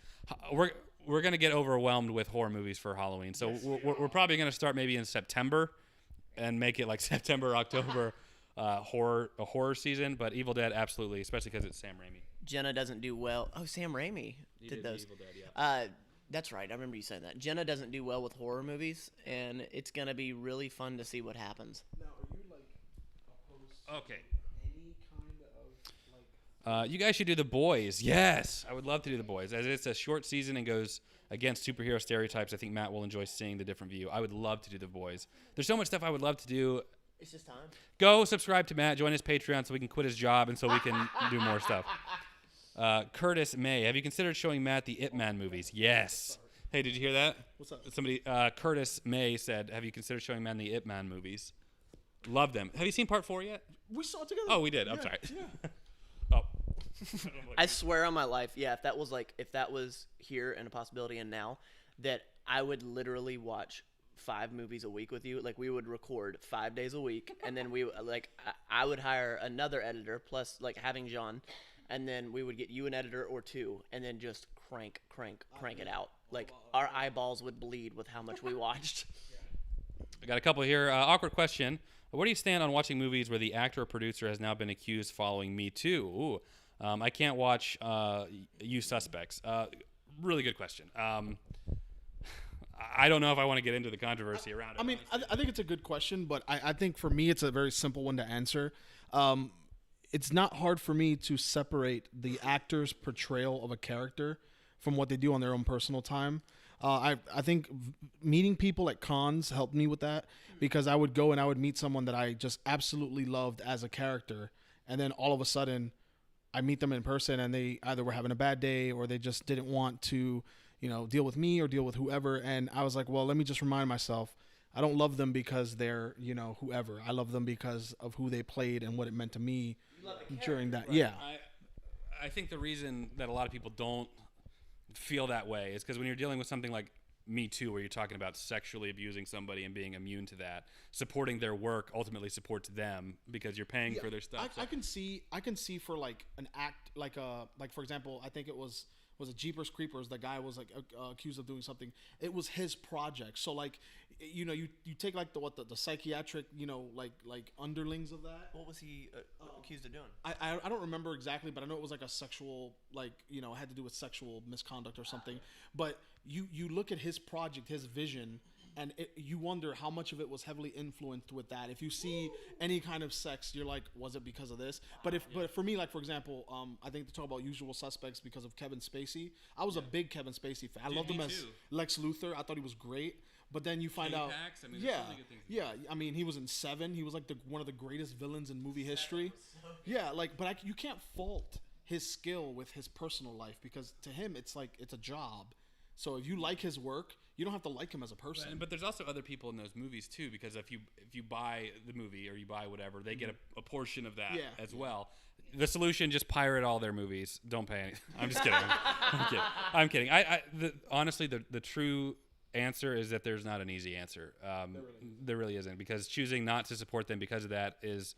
[SPEAKER 1] We're going to get overwhelmed with horror movies for Halloween. So we're probably going to start maybe in September and make it like September, October a horror season. But Evil Dead, absolutely, especially because it's Sam Raimi.
[SPEAKER 2] Jenna doesn't do well. Oh, Sam Raimi did those.
[SPEAKER 1] Evil Dead, yeah.
[SPEAKER 2] That's right. I remember you saying that. Jenna doesn't do well with horror movies, and it's going to be really fun to see what happens.
[SPEAKER 4] Now, are you like opposed
[SPEAKER 1] Okay.
[SPEAKER 4] to any kind of like?
[SPEAKER 1] You guys should do The Boys. Yes, I would love to do The Boys. As it's a short season and goes against superhero stereotypes, I think Matt will enjoy seeing the different view. I would love to do The Boys. There's so much stuff I would love to do.
[SPEAKER 2] It's just time.
[SPEAKER 1] Go subscribe to Matt, join his Patreon so we can quit his job and so we can do more stuff. Curtis May, have you considered showing Matt the Ip Man movies? Yes. Hey, did you hear that?
[SPEAKER 4] What's up?
[SPEAKER 1] Somebody, Curtis May said, have you considered showing Matt the Ip Man movies? Love them. Have you seen part 4 yet?
[SPEAKER 4] We saw it together.
[SPEAKER 1] Oh, we did. I'm sorry.
[SPEAKER 4] Yeah.
[SPEAKER 1] Oh.
[SPEAKER 2] I swear on my life, yeah, if that was here and a possibility and now, that I would literally watch 5 movies a week with you. Like, we would record 5 days a week, and then I would hire another editor plus like having John, and then we would get you an editor or 2, and then just crank it out. Like, our eyeballs would bleed with how much we watched.
[SPEAKER 1] I got a couple here. Awkward question. Where do you stand on watching movies where the actor or producer has now been accused following Me Too? Ooh. I can't watch You Suspects. Really good question. I don't know if I want to get into the controversy around it.
[SPEAKER 4] I mean, I think it's a good question, but I think for me it's a very simple one to answer. It's not hard for me to separate the actor's portrayal of a character from what they do on their own personal time. I think meeting people at cons helped me with that, because I would go and I would meet someone that I just absolutely loved as a character, and then all of a sudden I meet them in person and they either were having a bad day or they just didn't want to, deal with me or deal with whoever. And I was like, well, let me just remind myself, I don't love them because they're, whoever. I love them because of who they played and what it meant to me during that. Right. Yeah.
[SPEAKER 1] I think the reason that a lot of people don't feel that way is because when you're dealing with something like Me Too, where you're talking about sexually abusing somebody and being immune to that, supporting their work ultimately supports them because you're paying for their stuff.
[SPEAKER 4] I can see for like an act, like for example, I think it was it Jeepers Creepers. The guy was like accused of doing something. It was his project. So like, you take like the psychiatric, like underlings of that.
[SPEAKER 2] What was he accused of doing?
[SPEAKER 4] I don't remember exactly, but I know it was like a sexual, it had to do with sexual misconduct or something. But you look at his project, his vision, and you wonder how much of it was heavily influenced with that. If you see any kind of sex, you're like, was it because of this? But for me, like for example, I think to talk about Usual Suspects because of Kevin Spacey. I was a big Kevin Spacey fan. I loved him as Lex Luthor. I thought he was great. But then you find out, I mean, he was in Seven. He was like one of the greatest villains in movie history. Yeah, but you can't fault his skill with his personal life, because to him it's like it's a job. So if you like his work, you don't have to like him as a person.
[SPEAKER 1] But there's also other people in those movies too, because if you buy the movie or you buy whatever, they get a portion of that as well. The solution: just pirate all their movies. Don't pay any. I'm just kidding. I'm kidding. Honestly, the true answer is that there's not an easy answer. There really isn't, because choosing not to support them because of that is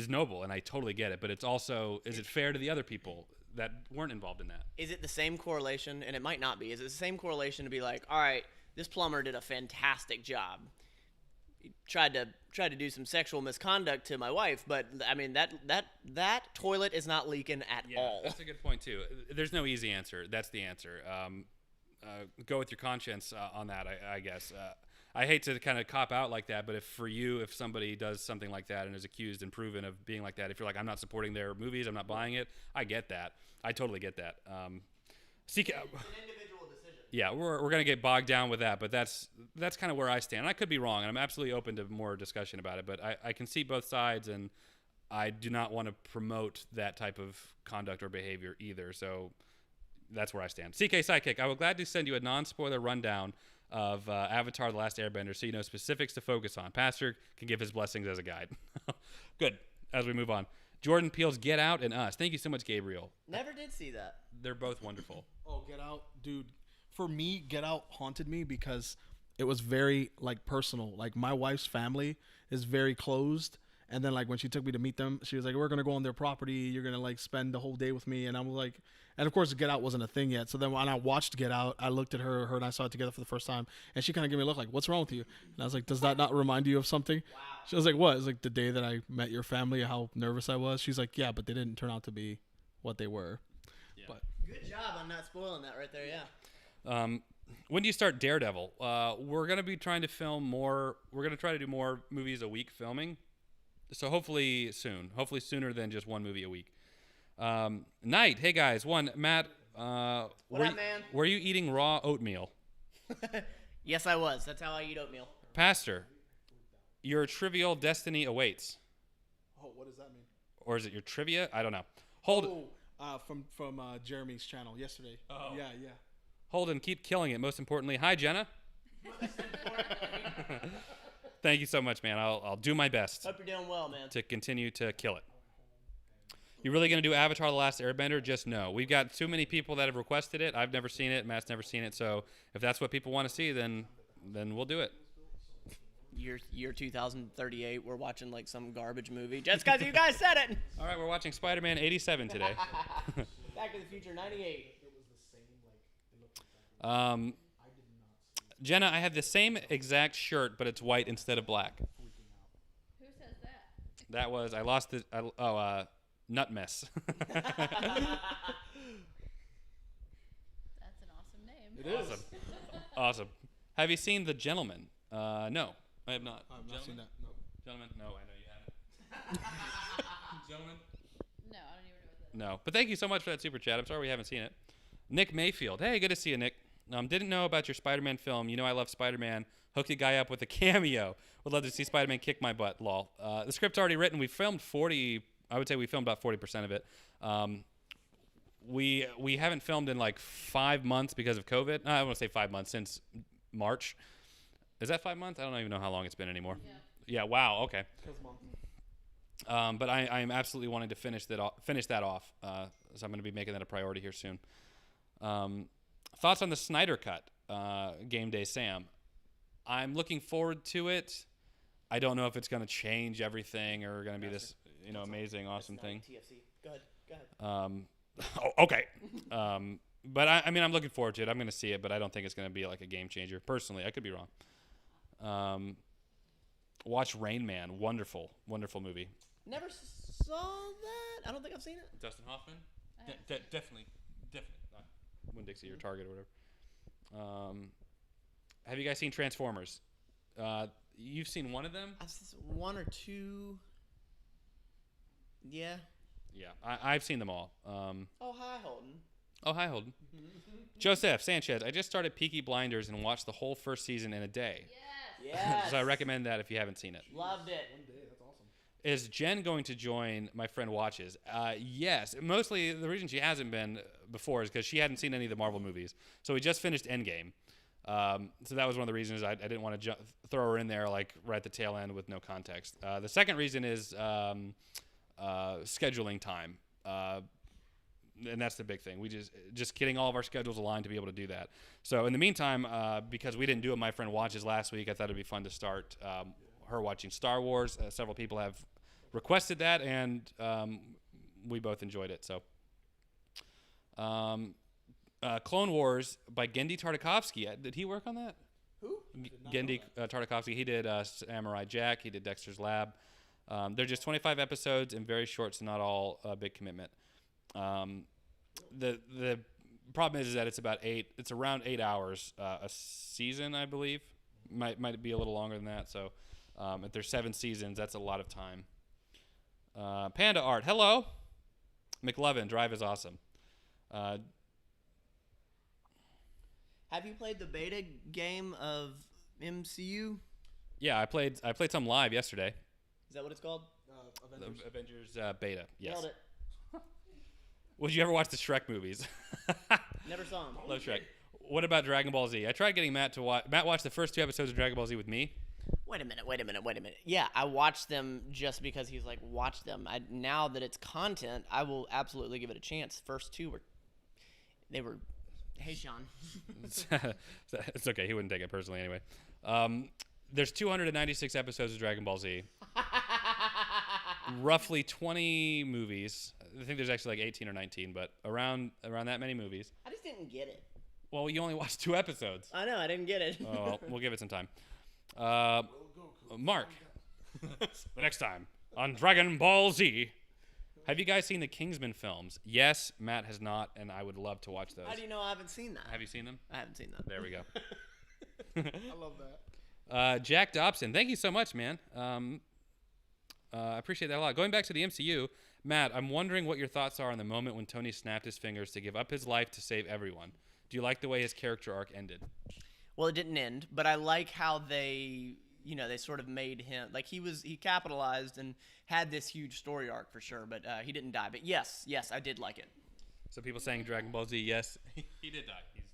[SPEAKER 1] noble, and I totally get it. But it's also, is it fair to the other people that weren't involved in that?
[SPEAKER 2] Is it the same correlation? And it might not be. Is it the same correlation to be like, all right, this plumber did a fantastic job. He tried to do some sexual misconduct to my wife, but I mean that toilet is not leaking at all.
[SPEAKER 1] That's a good point too. There's no easy answer. That's the answer. Go with your conscience on that, I guess. I hate to kind of cop out like that, but if somebody does something like that and is accused and proven of being like that, if you're like, I'm not supporting their movies, I'm not buying it, I get that. I totally get that.
[SPEAKER 2] It's an individual decision.
[SPEAKER 1] Yeah, we're going to get bogged down with that, but that's kind of where I stand. And I could be wrong, and I'm absolutely open to more discussion about it, but I can see both sides, and I do not want to promote that type of conduct or behavior either, so that's where I stand. CK Sidekick, I will gladly send you a non-spoiler rundown of Avatar: The Last Airbender so you know specifics to focus on. Pastor can give his blessings as a guide. Good. As we move on. Jordan Peele's Get Out and Us. Thank you so much, Gabriel.
[SPEAKER 2] Never did see that.
[SPEAKER 1] They're both wonderful.
[SPEAKER 4] Oh, Get Out, dude. For me, Get Out haunted me because it was very, personal. Like, my wife's family is very closed, And then like when she took me to meet them, she was like, "We're gonna go on their property. You're gonna like spend the whole day with me." And I was like, and of course, Get Out wasn't a thing yet. So then when I watched Get Out, I looked at her and I saw it together for the first time, and she kind of gave me a look like, "What's wrong with you?" And I was like, "Does that not remind you of something?" Wow. She was like, "What?" It's like the day that I met your family, how nervous I was. She's like, "Yeah, but they didn't turn out to be what they were."
[SPEAKER 1] Yeah.
[SPEAKER 4] But
[SPEAKER 2] Good job on not spoiling that right there. Yeah.
[SPEAKER 1] When do you start Daredevil? We're going to be trying to film more. We're going to try to do more movies a week filming. So hopefully soon. Hopefully sooner than just one movie a week. Night. Hey, guys. Matt.
[SPEAKER 2] What up, man?
[SPEAKER 1] Were you eating raw oatmeal?
[SPEAKER 2] Yes, I was. That's how I eat oatmeal.
[SPEAKER 1] Pastor, your trivial destiny awaits.
[SPEAKER 4] oh, what does that mean?
[SPEAKER 1] Or is it your trivia? I don't know. Holden,
[SPEAKER 4] From Jeremy's channel yesterday.
[SPEAKER 1] Oh.
[SPEAKER 4] Yeah.
[SPEAKER 1] Holden, keep killing it. Most importantly, hi, Jenna. Thank you so much, man. I'll do my best
[SPEAKER 2] Hope you're doing well, man.
[SPEAKER 1] to continue to kill it. You really going to do Avatar: The Last Airbender? Just no. We've got too many people that have requested it. I've never seen it. Matt's never seen it. So if that's what people want to see, then we'll do it.
[SPEAKER 2] Year 2038, we're watching like some garbage movie. Just because you guys said it.
[SPEAKER 1] All right, we're watching Spider-Man 87 today.
[SPEAKER 2] Back to the Future 98.
[SPEAKER 1] Jenna, I have the same exact shirt, but it's white instead of black.
[SPEAKER 3] Who says that?
[SPEAKER 1] That was I lost the nut mess.
[SPEAKER 3] That's an awesome name.
[SPEAKER 4] It is.
[SPEAKER 1] Awesome. Have you seen The Gentleman? No, I have not.
[SPEAKER 4] I've not seen that. No.
[SPEAKER 1] Gentleman? No, I know you haven't. Gentleman?
[SPEAKER 3] No, I don't even know what that
[SPEAKER 1] No. But thank you so much for that super chat. I'm sorry we haven't seen it. Nick Mayfield. Hey, good to see you, Nick. Didn't know about your Spider-Man film. You know I love Spider-Man. Hooked a guy up with a cameo. Would love to see Spider-Man kick my butt. Lol. The script's already written. We filmed 40. I would say we filmed about 40% of it. We haven't filmed in like 5 months because of COVID. I don't want to say 5 months, since March. Is that 5 months? I don't even know how long it's been anymore. Yeah. Wow. Okay. But I am absolutely wanting to finish that off. So I'm going to be making that a priority here soon. Thoughts on the Snyder Cut, Game Day Sam? I'm looking forward to it. I don't know if it's going to change everything or going to be this, amazing, awesome thing.
[SPEAKER 2] TFC. Go ahead.
[SPEAKER 1] Okay. But I'm looking forward to it. I'm going to see it, but I don't think it's going to be like a game changer. Personally, I could be wrong. Watch Rain Man. Wonderful, wonderful movie.
[SPEAKER 2] Never saw that. I don't think I've seen it.
[SPEAKER 1] Dustin Hoffman? Definitely. Not Winn-Dixie or Target or whatever. Have you guys seen Transformers? You've seen one of them?
[SPEAKER 2] I've seen one or two. Yeah.
[SPEAKER 1] Yeah, I've seen them all.
[SPEAKER 2] Oh, hi, Holden.
[SPEAKER 1] Oh, hi, Holden. Joseph Sanchez, I just started Peaky Blinders and watched the whole first season in a day.
[SPEAKER 2] Yes.
[SPEAKER 1] So I recommend that if you haven't seen it.
[SPEAKER 2] Loved it.
[SPEAKER 4] That's awesome.
[SPEAKER 1] Is Jen going to join My Friend Watches? Yes. Mostly the reason she hasn't been before is because she hadn't seen any of the Marvel movies. So we just finished Endgame. So that was one of the reasons I didn't want to throw her in there like right at the tail end with no context. The second reason is scheduling time. And that's the big thing. We just getting all of our schedules aligned to be able to do that. So in the meantime, because we didn't do it, My Friend Watches last week, I thought it'd be fun to start her watching Star Wars. Several people have requested that, and we both enjoyed it. So, Clone Wars by Genndy Tartakovsky. Did he work on that?
[SPEAKER 2] Who?
[SPEAKER 1] Genndy Tartakovsky. He did Samurai Jack. He did Dexter's Lab. They're just 25 episodes and very short, so not all a big commitment. The problem is that it's around 8 hours a season, I believe. Might be a little longer than that. So if there's 7 seasons, that's a lot of time. Panda Art, hello. McLovin, Drive is awesome.
[SPEAKER 2] Have you played the beta game of MCU?
[SPEAKER 1] Yeah, I played some live yesterday.
[SPEAKER 2] Is that what it's called?
[SPEAKER 1] Avengers beta. Yes.
[SPEAKER 2] Nailed it.
[SPEAKER 1] Would you ever watch the Shrek movies?
[SPEAKER 2] Never saw him.
[SPEAKER 1] Love Shrek. What about Dragon Ball Z? I tried getting Matt to watch. Matt watched the first 2 episodes of Dragon Ball Z with me.
[SPEAKER 2] Wait a minute. Yeah, I watched them just because he's like, watch them. Now that it's content, I will absolutely give it a chance. First 2 were, hey, Sean.
[SPEAKER 1] It's okay. He wouldn't take it personally anyway. There's 296 episodes of Dragon Ball Z. roughly 20 movies. I think there's actually like 18 or 19, but around that many movies.
[SPEAKER 2] I just didn't get it.
[SPEAKER 1] Well, you only watched 2 episodes.
[SPEAKER 2] I know, I didn't get it.
[SPEAKER 1] Oh, well, we'll give it some time. Mark, the next time on Dragon Ball Z. Have you guys seen the Kingsman films? Yes, Matt has not, and I would love to watch those.
[SPEAKER 2] How do you know I haven't seen that?
[SPEAKER 1] Have you seen them?
[SPEAKER 2] I haven't seen that.
[SPEAKER 1] There we go.
[SPEAKER 4] I love that.
[SPEAKER 1] Jack Dobson, thank you so much, man. I appreciate that a lot. Going back to the MCU, Matt, I'm wondering what your thoughts are on the moment when Tony snapped his fingers to give up his life to save everyone. Do you like the way his character arc ended?
[SPEAKER 2] Well, it didn't end, but I like how they sort of made him like he capitalized and had this huge story arc for sure, but he didn't die. But yes, I did like it.
[SPEAKER 1] So people saying Dragon Ball Z, yes, he did die. He's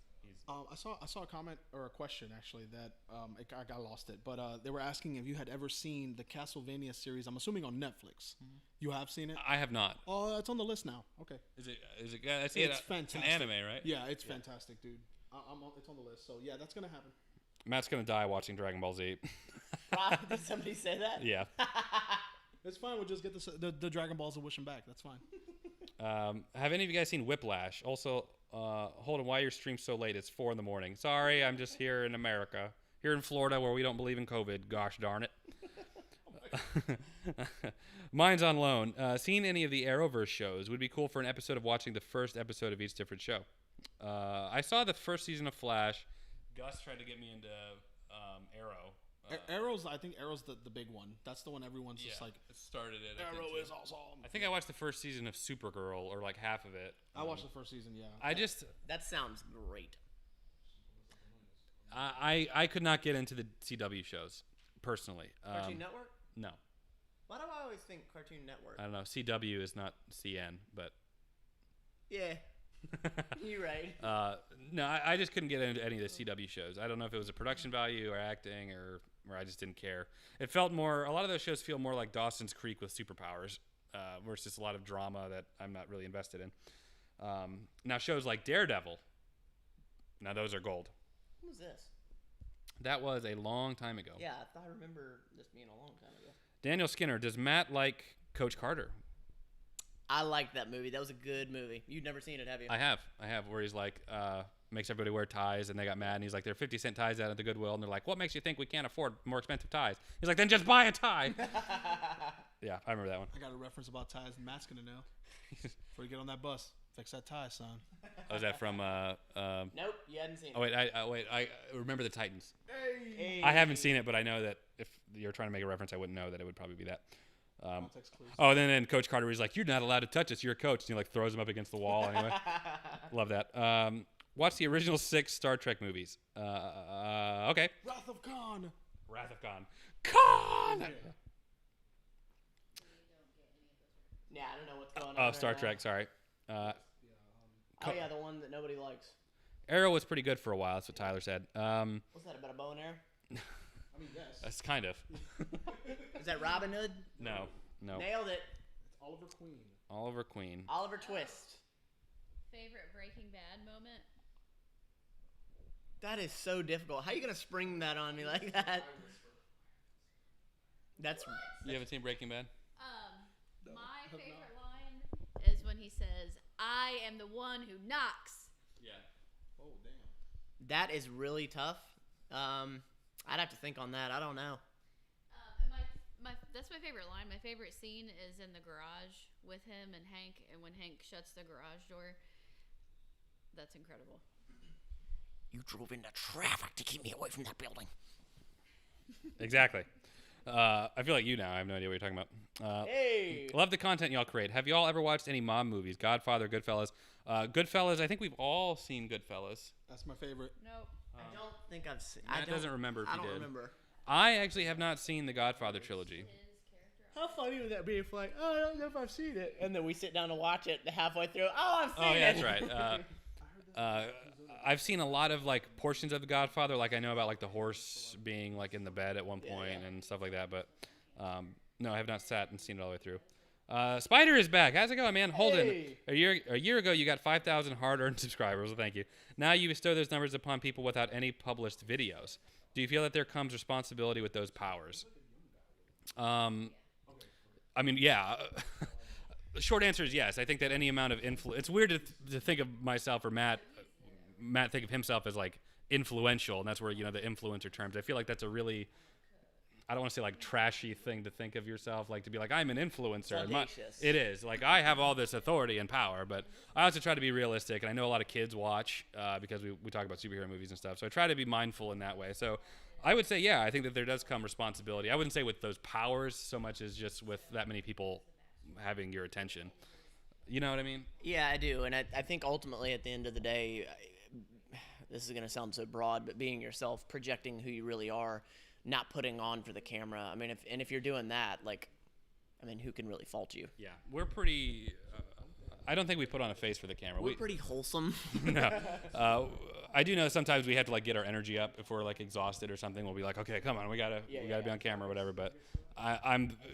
[SPEAKER 4] I saw a comment or a question actually that I lost it, but they were asking if you had ever seen the Castlevania series. I'm assuming on Netflix.
[SPEAKER 2] Mm-hmm.
[SPEAKER 4] You have seen it?
[SPEAKER 1] I have not.
[SPEAKER 4] Oh, it's on the list now. Okay.
[SPEAKER 1] Is it? I see
[SPEAKER 4] It's
[SPEAKER 1] it.
[SPEAKER 4] fantastic.
[SPEAKER 1] It's an anime, right?
[SPEAKER 4] Yeah, it's fantastic, dude. It's on the list, so yeah, that's gonna happen.
[SPEAKER 1] Matt's gonna die watching Dragon Ball Z.
[SPEAKER 2] Did somebody say that?
[SPEAKER 1] Yeah.
[SPEAKER 4] It's fine. We'll just get the Dragon Balls and wish him back. That's fine.
[SPEAKER 1] Have any of you guys seen Whiplash? Also, Holden, why your stream so late? It's 4 a.m. Sorry, I'm just here in America, here in Florida, where we don't believe in COVID. Gosh darn it. Mine's on loan. Seen any of the Arrowverse shows? Would be cool for an episode of watching the first episode of each different show. I saw the first season of Flash. Gus tried to get me into Arrow.
[SPEAKER 4] I think Arrow's the big one. That's the one everyone's just like.
[SPEAKER 1] It started it.
[SPEAKER 4] Arrow is awesome.
[SPEAKER 1] I think I watched the first season of Supergirl, or like half of it.
[SPEAKER 4] I watched the first season. Yeah.
[SPEAKER 2] That sounds great.
[SPEAKER 1] I could not get into the CW shows personally.
[SPEAKER 2] Cartoon Network?
[SPEAKER 1] No,
[SPEAKER 2] Why do I always think Cartoon Network?
[SPEAKER 1] I don't know. CW is not CN, but
[SPEAKER 2] Yeah, you're right.
[SPEAKER 1] no, I just couldn't get into any of the CW shows. I don't know if it was a production value or acting or I just didn't care. It felt more. A lot of those shows feel more like Dawson's Creek with superpowers, where it's just a lot of drama that I'm not really invested in. Now shows like Daredevil. Now those are gold.
[SPEAKER 2] What was this?
[SPEAKER 1] That was a long time ago.
[SPEAKER 2] Yeah, I remember this being a long time ago.
[SPEAKER 1] Daniel Skinner, does Matt like Coach Carter?
[SPEAKER 2] I liked that movie. That was a good movie. You've never seen it, have you?
[SPEAKER 1] I have, where he's like, makes everybody wear ties, and they got mad, and he's like, there are 50-cent ties out at the Goodwill, and they're like, what makes you think we can't afford more expensive ties? He's like, then just buy a tie. Yeah, I remember that one.
[SPEAKER 4] I got a reference about ties, and Matt's gonna know. Before you get on that bus, fix that tie, son.
[SPEAKER 1] Was that from?
[SPEAKER 2] Nope, you hadn't seen it.
[SPEAKER 1] Oh wait, I remember the Titans.
[SPEAKER 2] Hey.
[SPEAKER 1] I haven't seen it, but I know that if you're trying to make a reference, I wouldn't know that it would probably be that.
[SPEAKER 4] Context clues.
[SPEAKER 1] Oh, and then Coach Carter was like, "You're not allowed to touch us. You're a coach." And he like throws him up against the wall. Anyway, love that. Watch the original 6 Star Trek movies. Okay.
[SPEAKER 4] Wrath of Khan.
[SPEAKER 1] Wrath of Khan. Khan.
[SPEAKER 2] Yeah, I don't know what's going on.
[SPEAKER 1] Oh,
[SPEAKER 2] right
[SPEAKER 1] Star
[SPEAKER 2] now.
[SPEAKER 1] Trek. Sorry.
[SPEAKER 2] Oh yeah, the one that nobody likes.
[SPEAKER 1] Arrow was pretty good for a while. That's what Tyler said.
[SPEAKER 2] What's that about a bow and arrow?
[SPEAKER 4] I mean, yes.
[SPEAKER 1] That's kind of.
[SPEAKER 2] Is that Robin Hood?
[SPEAKER 1] No.
[SPEAKER 2] Nailed it.
[SPEAKER 4] It's Oliver Queen.
[SPEAKER 1] Oliver Queen.
[SPEAKER 2] Oliver Twist.
[SPEAKER 3] Favorite Breaking Bad moment?
[SPEAKER 2] That is so difficult. How are you gonna spring that on me like that? That's
[SPEAKER 1] You haven't seen Breaking Bad?
[SPEAKER 3] My favorite line is when he says, "I am the one who knocks."
[SPEAKER 1] Yeah.
[SPEAKER 4] Oh, damn.
[SPEAKER 2] that is really tough. I'd have to think on that. I don't know.
[SPEAKER 3] And that's my favorite line. My favorite scene is in the garage with him and Hank, and when Hank shuts the garage door. That's incredible.
[SPEAKER 2] You drove into traffic to keep me away from that building.
[SPEAKER 1] Exactly. I feel like you now. I have no idea what you're talking about.
[SPEAKER 2] Hey.
[SPEAKER 1] Love the content y'all create. Have y'all ever watched any mom movies? Godfather, Goodfellas. Goodfellas, I think we've all seen Goodfellas.
[SPEAKER 4] That's my favorite.
[SPEAKER 3] Nope.
[SPEAKER 2] I don't think I've seen.
[SPEAKER 1] Matt doesn't remember if
[SPEAKER 2] I
[SPEAKER 1] he
[SPEAKER 2] don't
[SPEAKER 1] did.
[SPEAKER 2] remember.
[SPEAKER 1] I actually have not seen the Godfather trilogy.
[SPEAKER 2] How funny would that be if like, oh, I don't know if I've seen it, and then we sit down to watch it halfway through. Oh, I've seen
[SPEAKER 1] Oh, yeah,
[SPEAKER 2] it.
[SPEAKER 1] that's right. I've seen a lot of like portions of the Godfather. Like I know about like the horse being like in the bed at one point and stuff like that. But no, I have not sat and seen it all the way through. Spider is back. How's it going, man? Holden,
[SPEAKER 2] Hey.
[SPEAKER 1] a year ago you got 5,000 hard-earned subscribers. Well, thank you. Now you bestow those numbers upon people without any published videos. Do you feel that there comes responsibility with those powers? I mean, yeah. The short answer is yes. I think that any amount of influence. It's weird to think of myself or Matt think of himself as like influential, and that's where the influencer terms. I feel like that's a really, I don't want to say like trashy thing to think of yourself, like to be like I'm an influencer.
[SPEAKER 2] Audacious.
[SPEAKER 1] It is like I have all this authority and power, but I also try to be realistic, and I know a lot of kids watch because we talk about superhero movies and stuff, so I try to be mindful in that way. So I would say, yeah, I think that there does come responsibility. I wouldn't say with those powers so much as just with that many people having your attention. You know what I mean?
[SPEAKER 2] Yeah, I do, and I think ultimately at the end of the day, this is going to sound so broad, but being yourself, projecting who you really are, not putting on for the camera. I mean, if you're doing that, like, I mean, who can really fault you?
[SPEAKER 1] Yeah, we're pretty. I don't think we put on a face for the camera.
[SPEAKER 2] We're pretty wholesome.
[SPEAKER 1] No, I do know sometimes we have to like get our energy up if we're like exhausted or something. We'll be like, okay, come on, we gotta be on camera or whatever. But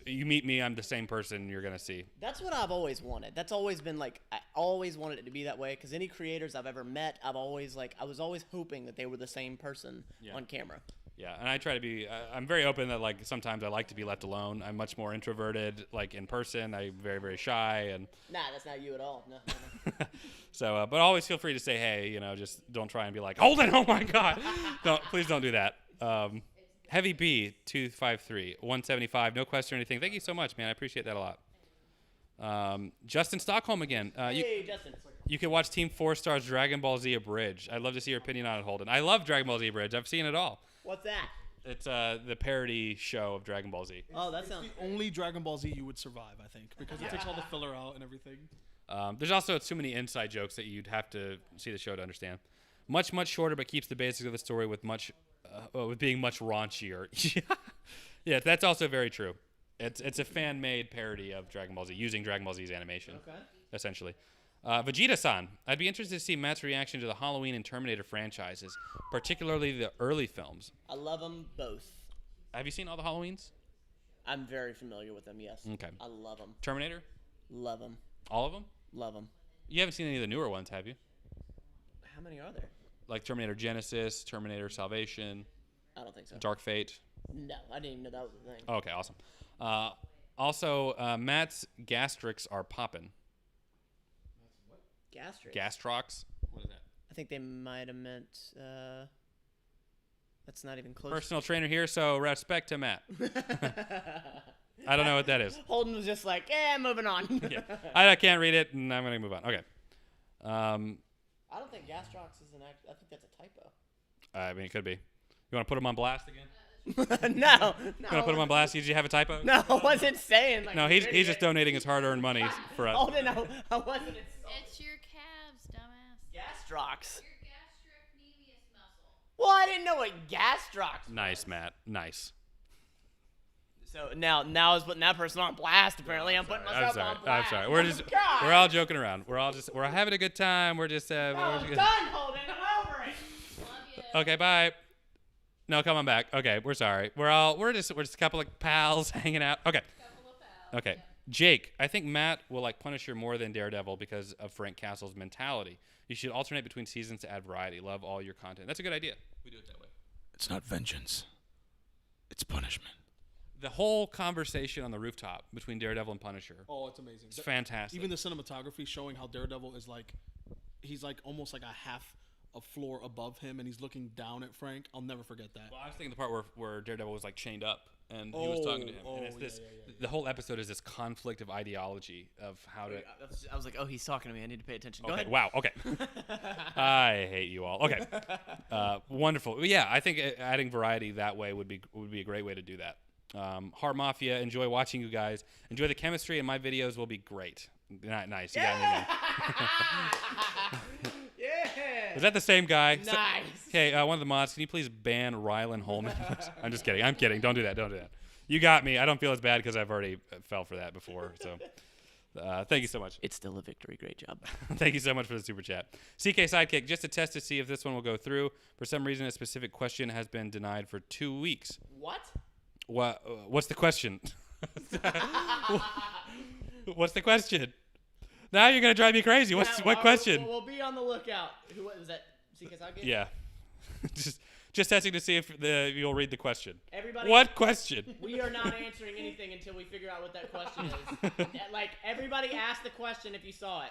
[SPEAKER 1] you meet me, I'm the same person you're gonna see.
[SPEAKER 2] That's what I've always wanted. That's always been like, I always wanted it to be that way, because any creators I've ever met, I was always hoping that they were the same person on camera.
[SPEAKER 1] Yeah, and I try to be. I'm very open that like sometimes I like to be left alone. I'm much more introverted, like in person. I'm very very shy and.
[SPEAKER 2] Nah, that's not you at all. No.
[SPEAKER 1] So, but always feel free to say hey. Just don't try and be like Holden. Oh my God, please don't do that. Heavy B 253 175. No question or anything. Thank you so much, man. I appreciate that a lot. Justin Stockholm again.
[SPEAKER 2] Hey, Justin.
[SPEAKER 1] You can watch Team 4 Star's Dragon Ball Z Abridged. I'd love to see your opinion on it, Holden. I love Dragon Ball Z Abridged. I've seen it all.
[SPEAKER 2] What's that?
[SPEAKER 1] It's the parody show of Dragon Ball Z.
[SPEAKER 2] Oh, that sounds.
[SPEAKER 4] The only Dragon Ball Z you would survive, I think, because it takes all the filler out and everything.
[SPEAKER 1] There's also too many inside jokes that you'd have to see the show to understand. Much shorter, but keeps the basics of the story with being much raunchier. Yeah, that's also very true. It's a fan-made parody of Dragon Ball Z using Dragon Ball Z's animation, essentially. Vegeta-san, I'd be interested to see Matt's reaction to the Halloween and Terminator franchises, particularly the early films.
[SPEAKER 2] I love them both.
[SPEAKER 1] Have you seen all the Halloweens?
[SPEAKER 2] I'm very familiar with them, yes.
[SPEAKER 1] Okay.
[SPEAKER 2] I love them.
[SPEAKER 1] Terminator?
[SPEAKER 2] Love them.
[SPEAKER 1] All of them?
[SPEAKER 2] Love them.
[SPEAKER 1] You haven't seen any of the newer ones, have you?
[SPEAKER 2] How many are there?
[SPEAKER 1] Like Terminator Genesis, Terminator Salvation,
[SPEAKER 2] I don't think so.
[SPEAKER 1] Dark Fate?
[SPEAKER 2] No, I didn't even know that was a thing.
[SPEAKER 1] Oh, okay, awesome. Also, Matt's gastrics are popping.
[SPEAKER 2] Gastric.
[SPEAKER 1] Gastrocs? What is that?
[SPEAKER 2] I think they might have meant. That's not even close.
[SPEAKER 1] Personal trainer here, so respect to Matt. I don't know what that is.
[SPEAKER 2] Holden was just like, moving on.
[SPEAKER 1] Yeah. I can't read it, and I'm going to move on. Okay.
[SPEAKER 2] I don't think gastrocs is an act. I think that's a typo.
[SPEAKER 1] I mean, it could be. You want to put him on blast again?
[SPEAKER 2] No.
[SPEAKER 1] You want to put him on blast? Did you have a typo?
[SPEAKER 2] No, I wasn't saying. Like,
[SPEAKER 1] No, he's just donating his hard-earned money for us.
[SPEAKER 2] Holden, no, I wasn't.
[SPEAKER 3] It's your calves, dumbass.
[SPEAKER 2] Gastrocs.
[SPEAKER 3] Your gastrocnemius muscle.
[SPEAKER 2] Well, I didn't know what gastrocs was.
[SPEAKER 1] Nice, Matt. Nice.
[SPEAKER 2] So now is putting that person on blast. Apparently, I'm putting myself on blast.
[SPEAKER 1] I'm sorry. We're all joking around. We're having a good time. We're just
[SPEAKER 2] No, I'm done, Holden. I'm over it.
[SPEAKER 3] Love you.
[SPEAKER 1] Okay, bye. No, come on back. Okay, we're sorry. We're just a couple of pals hanging out. Okay.
[SPEAKER 3] Couple of pals.
[SPEAKER 1] Okay. Jake, I think Matt will like Punisher more than Daredevil because of Frank Castle's mentality. You should alternate between seasons to add variety. Love all your content. That's a good idea. We do it that way.
[SPEAKER 4] It's not vengeance. It's punishment.
[SPEAKER 1] The whole conversation on the rooftop between Daredevil and Punisher.
[SPEAKER 4] Oh, it's amazing.
[SPEAKER 1] It's fantastic.
[SPEAKER 4] Even the cinematography showing how Daredevil is like, he's like almost like a half a floor above him, and he's looking down at Frank. I'll never forget that.
[SPEAKER 1] Well, I was thinking the part where Daredevil was like chained up and he was talking to him. And it's this, the whole episode is this conflict of ideology of how to.
[SPEAKER 2] I was like, oh, he's talking to me. I need to pay attention. Go
[SPEAKER 1] Okay.
[SPEAKER 2] ahead.
[SPEAKER 1] Wow. Okay. I hate you all. Okay. Wonderful. Yeah, I think adding variety that way would be a great way to do that. Heart Mafia, enjoy watching you guys. Enjoy the chemistry, and my videos will be great. Nice. You got me again.
[SPEAKER 2] Yeah.
[SPEAKER 1] Is that the same guy?
[SPEAKER 2] Nice.
[SPEAKER 1] Okay, one of the mods, can you please ban Rylan Holman? I'm just kidding. I'm kidding. Don't do that. You got me. I don't feel as bad because I've already fell for that before. So thank you so much.
[SPEAKER 2] It's still a victory. Great job.
[SPEAKER 1] Thank you so much for the super chat. CK Sidekick, just to test to see if this one will go through. For some reason, a specific question has been denied for 2 weeks.
[SPEAKER 2] What?
[SPEAKER 1] What's the question? What's the question? Now you're going to drive me crazy. What question?
[SPEAKER 2] We'll be on the lookout. Who was that? CK Sidekick?
[SPEAKER 1] Yeah. Just Just testing to see if you'll read the question.
[SPEAKER 2] Everybody,
[SPEAKER 1] What question?
[SPEAKER 2] we are not answering anything until we figure out what that question is. Like, everybody asked the question if you saw it.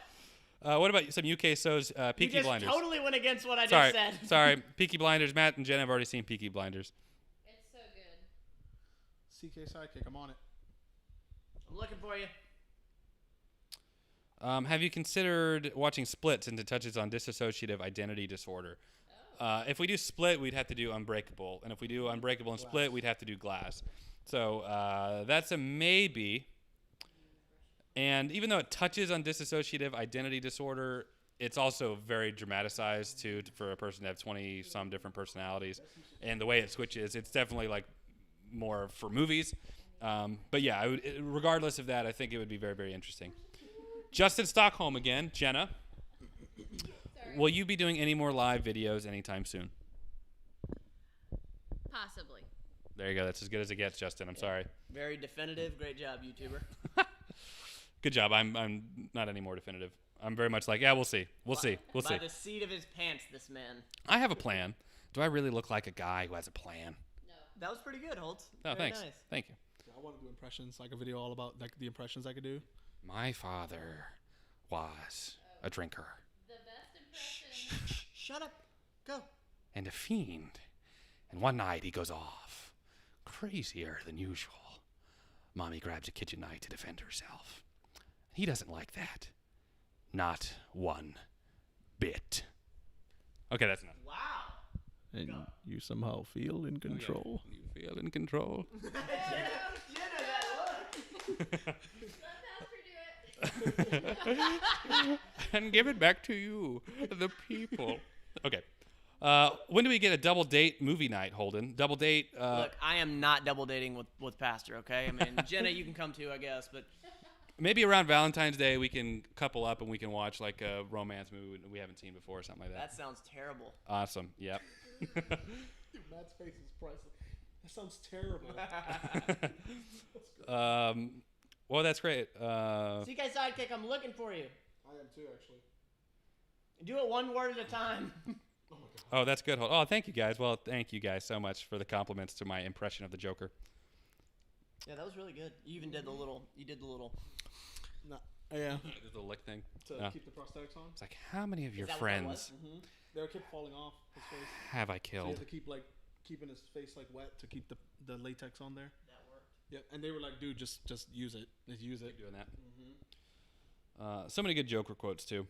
[SPEAKER 1] What about some UK shows?
[SPEAKER 2] You
[SPEAKER 1] Peaky
[SPEAKER 2] just
[SPEAKER 1] Blinders.
[SPEAKER 2] totally went against what I
[SPEAKER 1] Sorry,
[SPEAKER 2] just said.
[SPEAKER 1] sorry. Peaky Blinders. Matt and Jenna have already seen Peaky Blinders.
[SPEAKER 3] It's so good.
[SPEAKER 4] CK Sidekick, I'm on it.
[SPEAKER 2] I'm looking for you.
[SPEAKER 1] Have you considered watching Split since it touches on dissociative identity disorder? If we do Split, we'd have to do Unbreakable. And if we do Unbreakable and Split, we'd have to do Glass. So that's a maybe. And even though it touches on dissociative identity disorder, it's also very dramatized too for a person to have 20-some different personalities. And the way it switches, it's definitely like more for movies. But yeah, regardless of that, I think it would be very, very interesting. Justin Stockholm again. Jenna, will you be doing any more live videos anytime soon?
[SPEAKER 3] Possibly.
[SPEAKER 1] There you go. That's as good as it gets, Justin. I'm sorry.
[SPEAKER 2] Very definitive. Great job, YouTuber.
[SPEAKER 1] Good job. I'm not any more definitive. I'm very much like, yeah, we'll see. We'll see. We'll see.
[SPEAKER 2] By the seat of his pants, this man.
[SPEAKER 1] I have a plan. Do I really look like a guy who has a plan?
[SPEAKER 3] No.
[SPEAKER 2] That was pretty good, Holtz.
[SPEAKER 1] Oh,
[SPEAKER 2] Very
[SPEAKER 1] thanks.
[SPEAKER 2] nice.
[SPEAKER 1] Thank you.
[SPEAKER 4] I want to do impressions, like a video all about like the impressions I could do.
[SPEAKER 1] My father was a drinker
[SPEAKER 3] The best impression.
[SPEAKER 2] Shut up. Go.
[SPEAKER 1] and a fiend. And one night he goes off, crazier than usual. Mommy grabs a kitchen knife to defend herself. He doesn't like that. Not one bit. Okay, that's enough.
[SPEAKER 2] Wow.
[SPEAKER 4] And you somehow feel in control.
[SPEAKER 1] You feel in control.
[SPEAKER 2] Jenna, that look.
[SPEAKER 3] Let Pastor do it.
[SPEAKER 1] And give it back to you, the people. Okay. When do we get a double date movie night, Holden? Double date.
[SPEAKER 2] Look, I am not double dating with Pastor, okay? I mean, Jenna, you can come too, I guess, but
[SPEAKER 1] Maybe around Valentine's Day we can couple up and we can watch like a romance movie we haven't seen before or something like that.
[SPEAKER 2] that sounds terrible.
[SPEAKER 1] Awesome. Yep.
[SPEAKER 4] Matt's face is priceless. That sounds terrible.
[SPEAKER 1] Well, that's great.
[SPEAKER 2] CK Sidekick, I'm looking for you.
[SPEAKER 4] I am too, actually.
[SPEAKER 2] Do it one word at a time.
[SPEAKER 4] Oh my god.
[SPEAKER 1] Oh, that's good. Oh, thank you guys. Well, thank you guys so much for the compliments to my impression of the Joker.
[SPEAKER 2] Yeah, that was really good. You even did the little.
[SPEAKER 4] No, yeah.
[SPEAKER 1] Just a lick thing.
[SPEAKER 4] To
[SPEAKER 1] Yeah.
[SPEAKER 4] keep the prosthetics on.
[SPEAKER 1] It's like, how many of your
[SPEAKER 2] Is that what that
[SPEAKER 1] friends
[SPEAKER 2] was?
[SPEAKER 4] They kept falling off his face.
[SPEAKER 1] have I
[SPEAKER 4] So you
[SPEAKER 1] killed?
[SPEAKER 4] have to keep like keeping his face like wet to keep the latex on there.
[SPEAKER 2] That worked.
[SPEAKER 4] Yeah, and they were like, dude, just use it. Just use it.
[SPEAKER 1] Doing that. So many good Joker quotes too.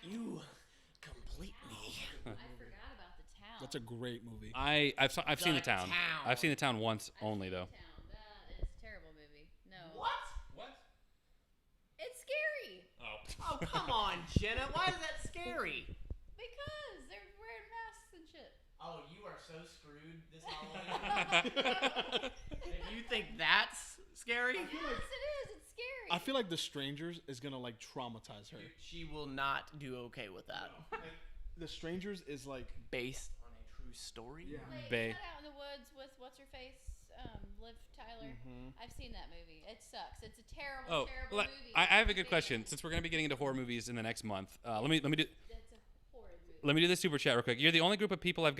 [SPEAKER 2] You complete me.
[SPEAKER 3] I forgot about the town.
[SPEAKER 4] That's a great movie.
[SPEAKER 1] I've seen the
[SPEAKER 2] The
[SPEAKER 1] town.
[SPEAKER 2] Town.
[SPEAKER 1] I've seen the town once only though.
[SPEAKER 3] Town. That is a terrible movie. No.
[SPEAKER 2] What?
[SPEAKER 1] What?
[SPEAKER 3] It's scary.
[SPEAKER 2] Oh, come on, Jenna. Why is that scary?
[SPEAKER 3] Because they're wearing masks and shit.
[SPEAKER 2] Oh, you are so screwed this Halloween. If you think that's scary,
[SPEAKER 3] Yes, it is. It's scary.
[SPEAKER 4] I feel like The Strangers is gonna like traumatize her.
[SPEAKER 2] she will not do okay with that.
[SPEAKER 4] The Strangers is like
[SPEAKER 2] Based on a true story?
[SPEAKER 4] Yeah.
[SPEAKER 3] Like,
[SPEAKER 1] Bay.
[SPEAKER 3] Cut Out in the Woods with what's her face, Liv Tyler. I've seen that movie. It sucks. It's a terrible, terrible movie.
[SPEAKER 1] I have a good question. Since we're gonna be getting into horror movies in the next month, let me do.
[SPEAKER 3] That's a horrid movie.
[SPEAKER 1] Let me do the super chat real quick. You're the only group of people I've